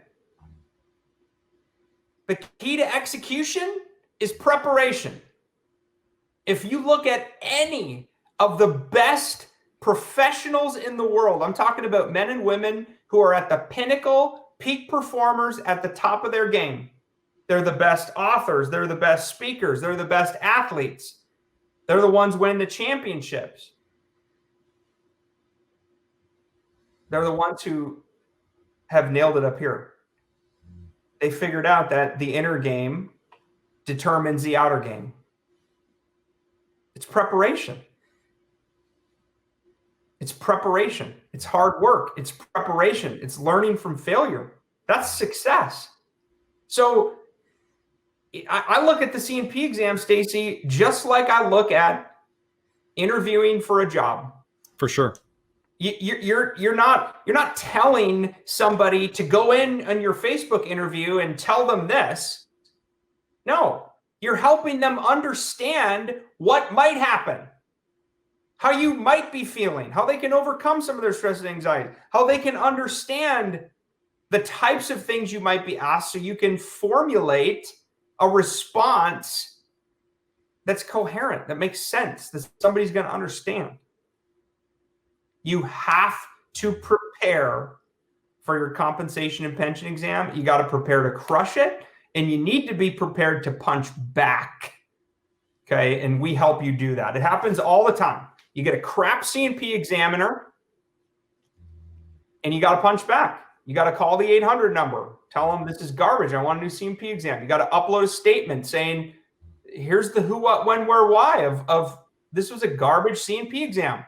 The key to execution is preparation. If you look at any of the best professionals in the world, I'm talking about men and women who are at the pinnacle, peak performers at the top of their game. They're the best authors. They're the best speakers. They're the best athletes. They're the ones winning the championships. They're the ones who have nailed it up here. They figured out that the inner game determines the outer game. It's preparation. It's preparation. It's hard work. It's preparation. It's learning from failure. That's success. So I look at the CNP exam, Stacy, just like I look at interviewing for a job.
For sure.
You're not telling somebody to go in on your Facebook interview and tell them this. No, you're helping them understand what might happen, how you might be feeling, how they can overcome some of their stress and anxiety, how they can understand the types of things you might be asked so you can formulate a response that's coherent, that makes sense, that somebody's going to understand. You have to prepare for your compensation and pension exam. You got to prepare to crush it, and you need to be prepared to punch back. Okay, and we help you do that. It happens all the time. You get a crap CNP examiner, and you got to punch back. You got to call the 800 number. Tell them this is garbage. I want a new CNP exam. You got to upload a statement saying, here's the who, what, when, where, why of this was a garbage CNP exam.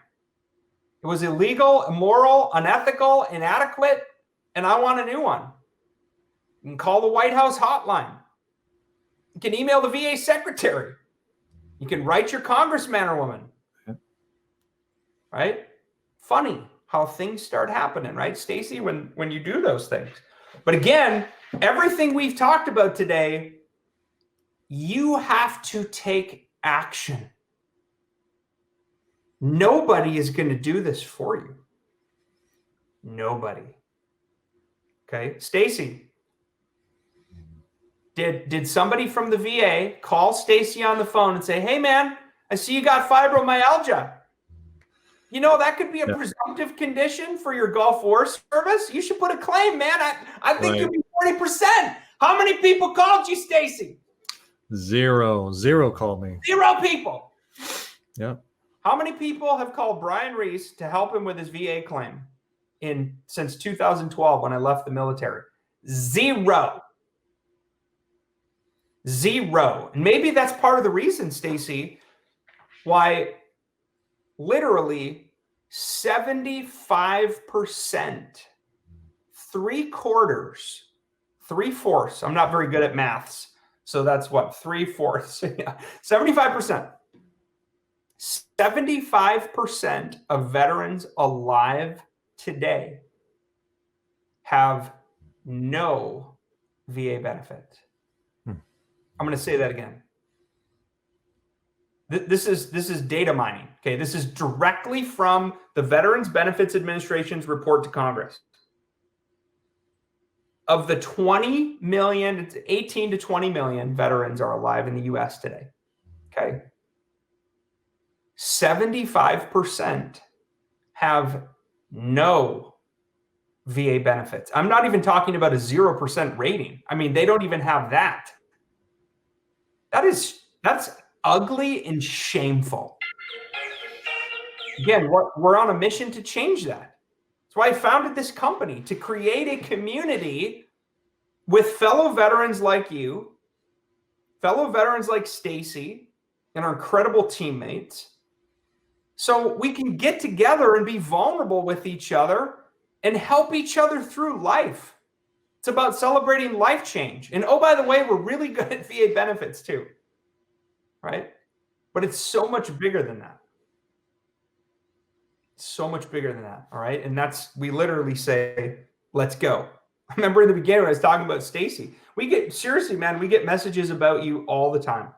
It was illegal, immoral, unethical, inadequate, and I want a new one. You can call the White House hotline. You can email the VA secretary. You can write your congressman or woman. Right? Funny how things start happening, right, Stacy, when you do those things. But again, everything we've talked about today, you have to take action. Nobody is going to do this for you. Nobody. Okay, Stacy, did somebody from the VA call Stacy on the phone and say, hey man, I see you got fibromyalgia. You know, that could be a presumptive condition for your Gulf War service. You should put a claim, man. I think you'll be 40%. How many people called you, Stacy?
Zero called me.
0 people.
Yeah.
How many people have called Brian Reese to help him with his VA claim since 2012 when I left the military? 0. And maybe that's part of the reason, Stacy, why literally 75%, 3/4, I'm not very good at maths. So that's what, 3/4, yeah, 75%. 75% of veterans alive today have no VA benefit. I'm going to say that again. This is data mining. Okay, this is directly from the Veterans Benefits Administration's report to Congress. Of the 20 million, it's 18 to 20 million veterans are alive in the US today. Okay. 75% have no VA benefits. I'm not even talking about a 0% rating. I mean, they don't even have that. That's ugly and shameful. Again, we're on a mission to change that. That's why I founded this company, to create a community with fellow veterans like you, fellow veterans like Stacy, and our incredible teammates, So we can get together and be vulnerable with each other and help each other through life. It's about celebrating life change. And oh, by the way, we're really good at VA benefits too, right? But it's so much bigger than that. So much bigger than that, all right? And we literally say, let's go. I remember in the beginning when I was talking about Stacy, seriously, man, we get messages about you all the time.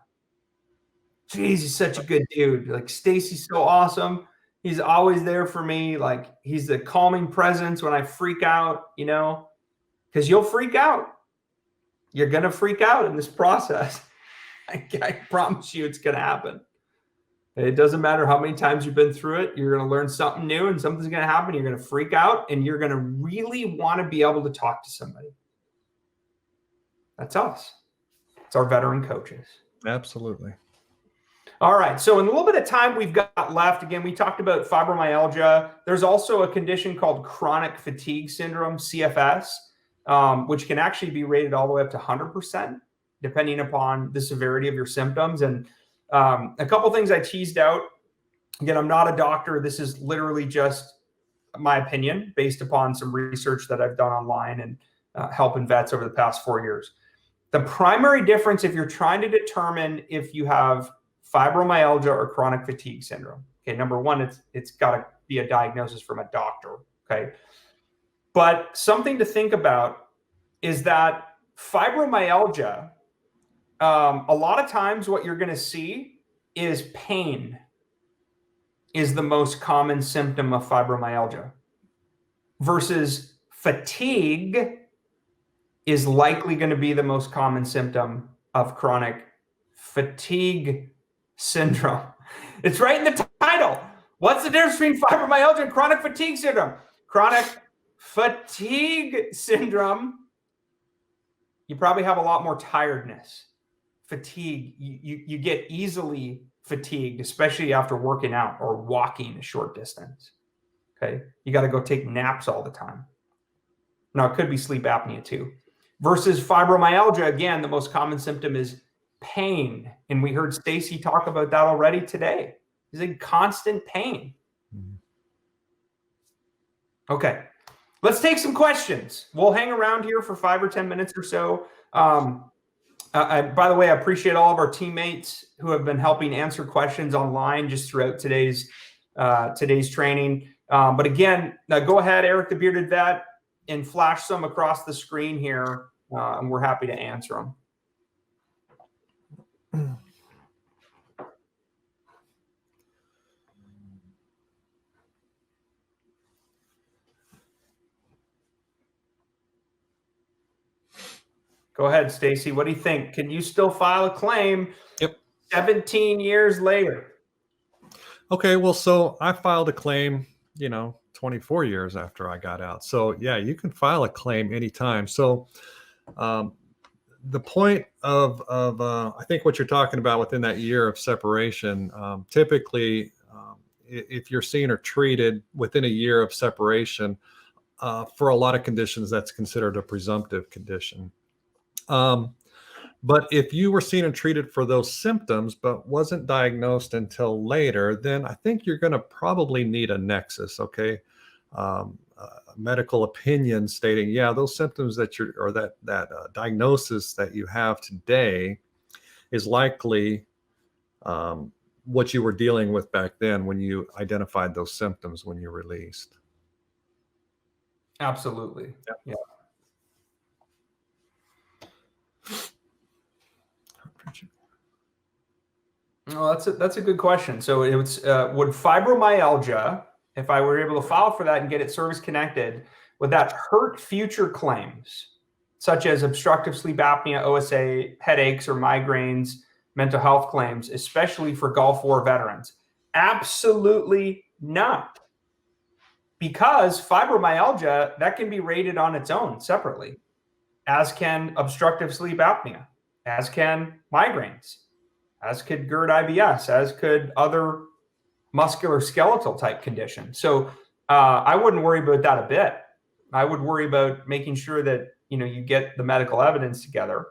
Geez, he's such a good dude. Like, Stacy's so awesome. He's always there for me. Like, he's the calming presence when I freak out, because you'll freak out. You're going to freak out in this process. I promise you it's going to happen. It doesn't matter how many times you've been through it. You're going to learn something new and something's going to happen. You're going to freak out and you're going to really want to be able to talk to somebody. That's us. It's our veteran coaches.
Absolutely.
All right. So in a little bit of time we've got left, again, we talked about fibromyalgia. There's also a condition called chronic fatigue syndrome, CFS, which can actually be rated all the way up to 100%, depending upon the severity of your symptoms. And a couple things I teased out. Again, I'm not a doctor. This is literally just my opinion based upon some research that I've done online and helping vets over the past 4 years. The primary difference, if you're trying to determine if you have fibromyalgia or chronic fatigue syndrome, okay, number one, it's got to be a diagnosis from a doctor, okay? But something to think about is that fibromyalgia, a lot of times what you're going to see is pain is the most common symptom of fibromyalgia versus fatigue is likely going to be the most common symptom of chronic fatigue syndrome. It's right in the title. What's the difference between fibromyalgia and chronic fatigue syndrome? Chronic fatigue syndrome, you probably have a lot more tiredness. Fatigue, you get easily fatigued, especially after working out or walking a short distance. Okay, you got to go take naps all the time. Now, it could be sleep apnea too. Versus fibromyalgia, again, the most common symptom is pain. And we heard Stacy talk about that already today. He's in constant pain. Okay, let's take some questions. We'll hang around here for 5 or 10 minutes or so. By the way, I appreciate all of our teammates who have been helping answer questions online just throughout today's training. But again, go ahead, Eric the Bearded Vet, and flash some across the screen here, and we're happy to answer them. Go ahead, Stacy. What do you think? Can you still file a claim?
Yep.
17 years later?
Okay, well, so I filed a claim, 24 years after I got out. So yeah, you can file a claim anytime. So the point of I think what you're talking about within that year of separation, typically if you're seen or treated within a year of separation, for a lot of conditions, that's considered a presumptive condition. But if you were seen and treated for those symptoms, but wasn't diagnosed until later, then I think you're going to probably need a nexus, okay? Medical opinion stating, yeah, those symptoms that that diagnosis that you have today is likely what you were dealing with back then when you identified those symptoms when you released.
Absolutely.
Yeah.
Oh, that's a good question. So it was, would fibromyalgia, if I were able to file for that and get it service connected, would that hurt future claims such as obstructive sleep apnea, OSA, headaches, or migraines, mental health claims, especially for Gulf War veterans? Absolutely not. Because fibromyalgia, that can be rated on its own separately, as can obstructive sleep apnea, as can migraines, as could GERD IBS, as could other musculoskeletal type conditions. So I wouldn't worry about that a bit. I would worry about making sure that you get the medical evidence together,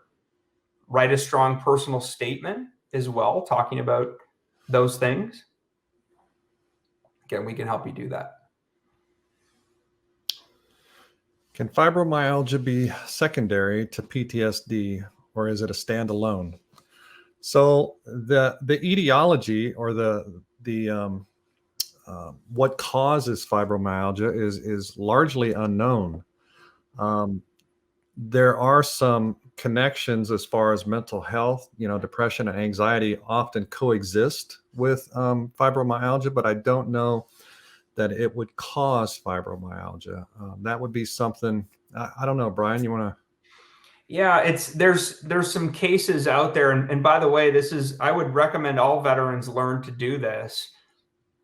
write a strong personal statement as well, talking about those things. again, we can help you do that.
Can fibromyalgia be secondary to PTSD, or is it a standalone? So the etiology, or what causes fibromyalgia is largely unknown. There are some connections as far as mental health. Depression and anxiety often coexist with fibromyalgia, but I don't know that it would cause fibromyalgia. That would be something, I don't know, Brian, you want to?
Yeah, there's some cases out there. And by the way, I would recommend all veterans learn to do this.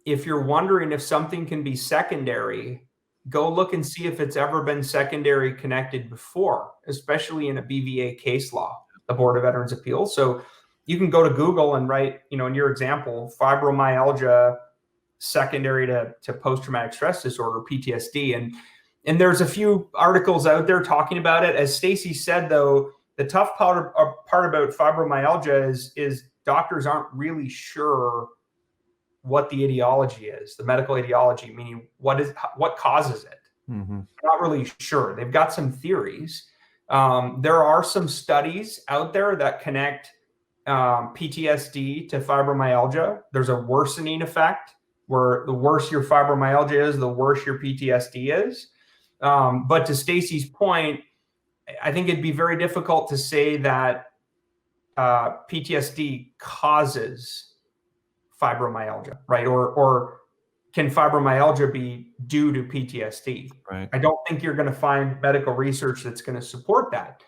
If you're wondering if something can be secondary, go look and see if it's ever been secondary connected before, especially in a BVA case law, the Board of Veterans Appeals. So you can go to Google and write, in your example, fibromyalgia secondary to post-traumatic stress disorder, PTSD. And there's a few articles out there talking about it. As Stacy said, though, the tough part about fibromyalgia is doctors aren't really sure what the etiology is, the medical etiology, meaning what causes it.
Mm-hmm.
Not really sure. They've got some theories. There are some studies out there that connect PTSD to fibromyalgia. There's a worsening effect where the worse your fibromyalgia is, the worse your PTSD is. But to Stacy's point, I think it'd be very difficult to say that PTSD causes fibromyalgia, right? Or can fibromyalgia be due to PTSD?
Right.
I don't think you're going to find medical research that's going to support that.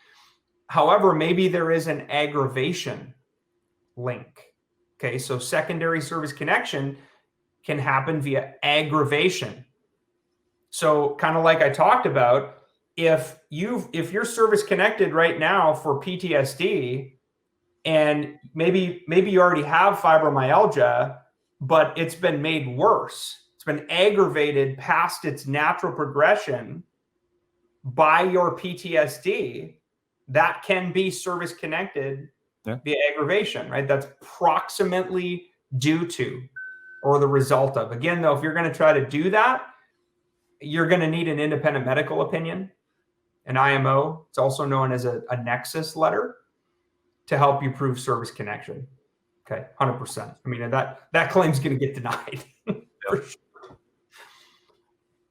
However, maybe there is an aggravation link. Okay, so secondary service connection can happen via aggravation. So kind of like I talked about, if you're service connected right now for PTSD, and maybe you already have fibromyalgia, but it's been made worse. It's been aggravated past its natural progression by your PTSD. That can be service connected via aggravation, right? That's proximately due to or the result of. Again, though, if you're going to try to do that, you're going to need an independent medical opinion, an IMO. It's also known as a nexus letter, to help you prove service connection. Okay, 100%. I mean, that claim's going to get denied. For sure.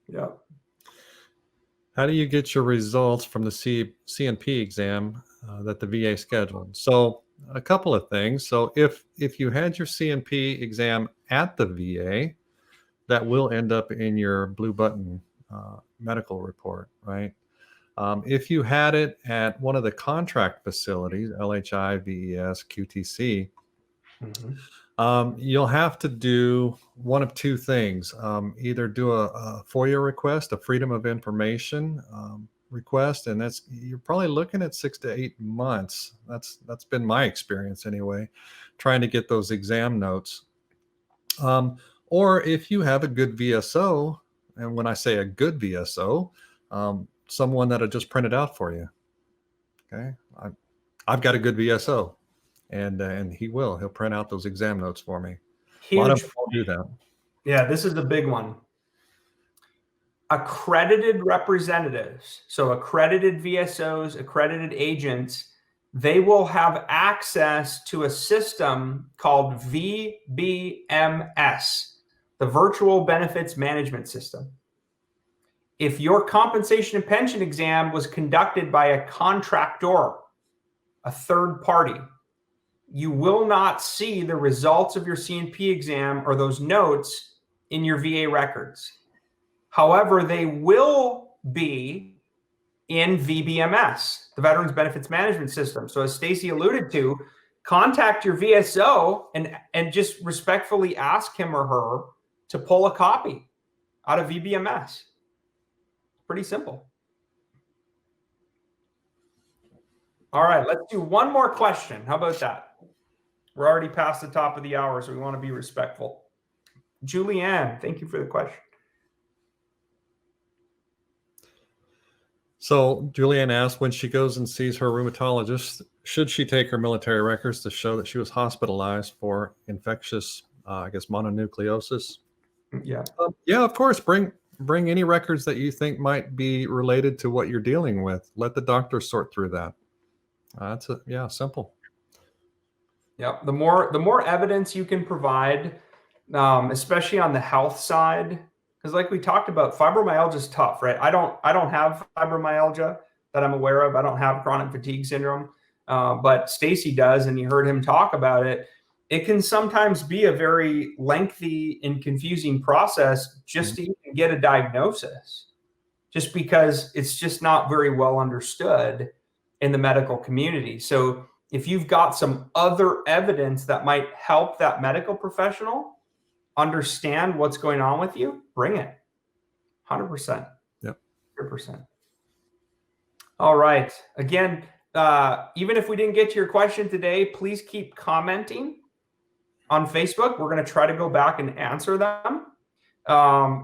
Yeah.
How do you get your results from the CNP exam that the VA scheduled? So a couple of things. So if you had your CNP exam at the VA, that will end up in your blue button medical report, right? If you had it at one of the contract facilities, LHI, VES, QTC, you'll have to do one of two things. Either do a FOIA request, a Freedom of Information request, and you're probably looking at 6 to 8 months. That's been my experience anyway, trying to get those exam notes. Or if you have a good VSO, and when I say a good VSO, someone that'll just print it out for you. Okay, I've got a good VSO, and he'll print out those exam notes for me.
Huge.
A lot of people do that.
Yeah, this is the big one. Accredited representatives, so accredited VSOs, accredited agents, they will have access to a system called VBMS, the Virtual Benefits Management System. If your compensation and pension exam was conducted by a contractor, a third party, you will not see the results of your CNP exam or those notes in your VA records. However, they will be in VBMS, the Veterans Benefits Management System. So as Stacy alluded to, contact your VSO and just respectfully ask him or her to pull a copy out of VBMS. Pretty simple. All right, let's do one more question. How about that? We're already past the top of the hour, so we want to be respectful. Julianne, thank you for the question.
So Julianne asked, when she goes and sees her rheumatologist, should she take her military records to show that she was hospitalized for infectious, mononucleosis?
Yeah.
Yeah, of course. Bring any records that you think might be related to what you're dealing with. Let the doctor sort through that. Simple.
Yeah. The more evidence you can provide, especially on the health side, because like we talked about, fibromyalgia is tough, right? I don't have fibromyalgia that I'm aware of. I don't have chronic fatigue syndrome, but Stacy does, and you heard him talk about it. It can sometimes be a very lengthy and confusing process just to even get a diagnosis, just because it's just not very well understood in the medical community. So if you've got some other evidence that might help that medical professional understand what's going on with you, bring it. 100%.
Yep.
100%. All right. Again, even if we didn't get to your question today, please keep commenting on Facebook. We're going to try to go back and answer them.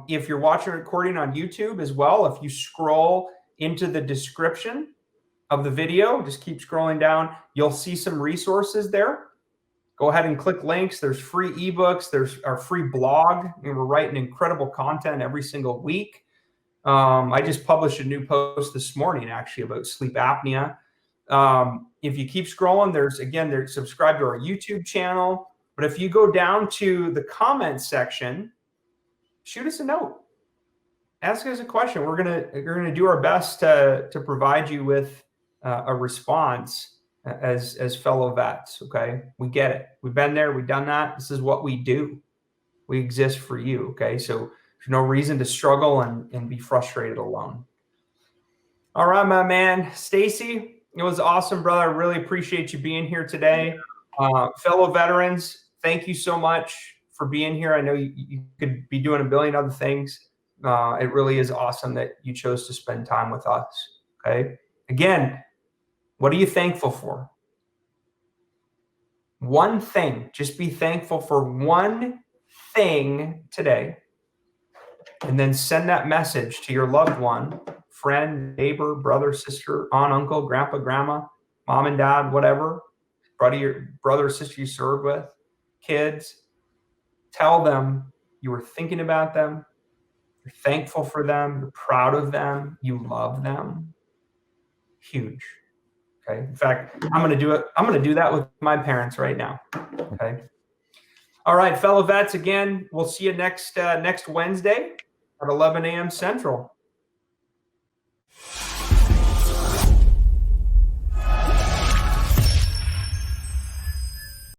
If you're watching a recording on YouTube as well, if you scroll into the description of the video, just keep scrolling down, you'll see some resources there. Go ahead and click links. There's free ebooks. There's our free blog. And we're writing incredible content every single week. I just published a new post this morning actually about sleep apnea. If you keep scrolling, there's subscribe to our YouTube channel. But if you go down to the comments section, shoot us a note. Ask us a question. We're gonna do our best to provide you with a response as fellow vets. Okay, we get it. We've been there. We've done that. This is what we do. We exist for you. Okay, so there's no reason to struggle and be frustrated alone. All right, my man, Stacy. It was awesome, brother. I really appreciate you being here today. Fellow veterans, thank you so much for being here. I know you could be doing a billion other things. It really is awesome that you chose to spend time with us. Okay. Again, what are you thankful for? One thing. Just be thankful for one thing today. And then send that message to your loved one, friend, neighbor, brother, sister, aunt, uncle, grandpa, grandma, mom and dad, whatever, brother or sister you served with, kids. Tell them you were thinking about them. You're thankful for them. You're proud of them. You love them. Huge. Okay. In fact, I'm going to do it. I'm going to do that with my parents right now. Okay. All right, fellow vets. Again, we'll see you next Wednesday at 11 a.m. Central.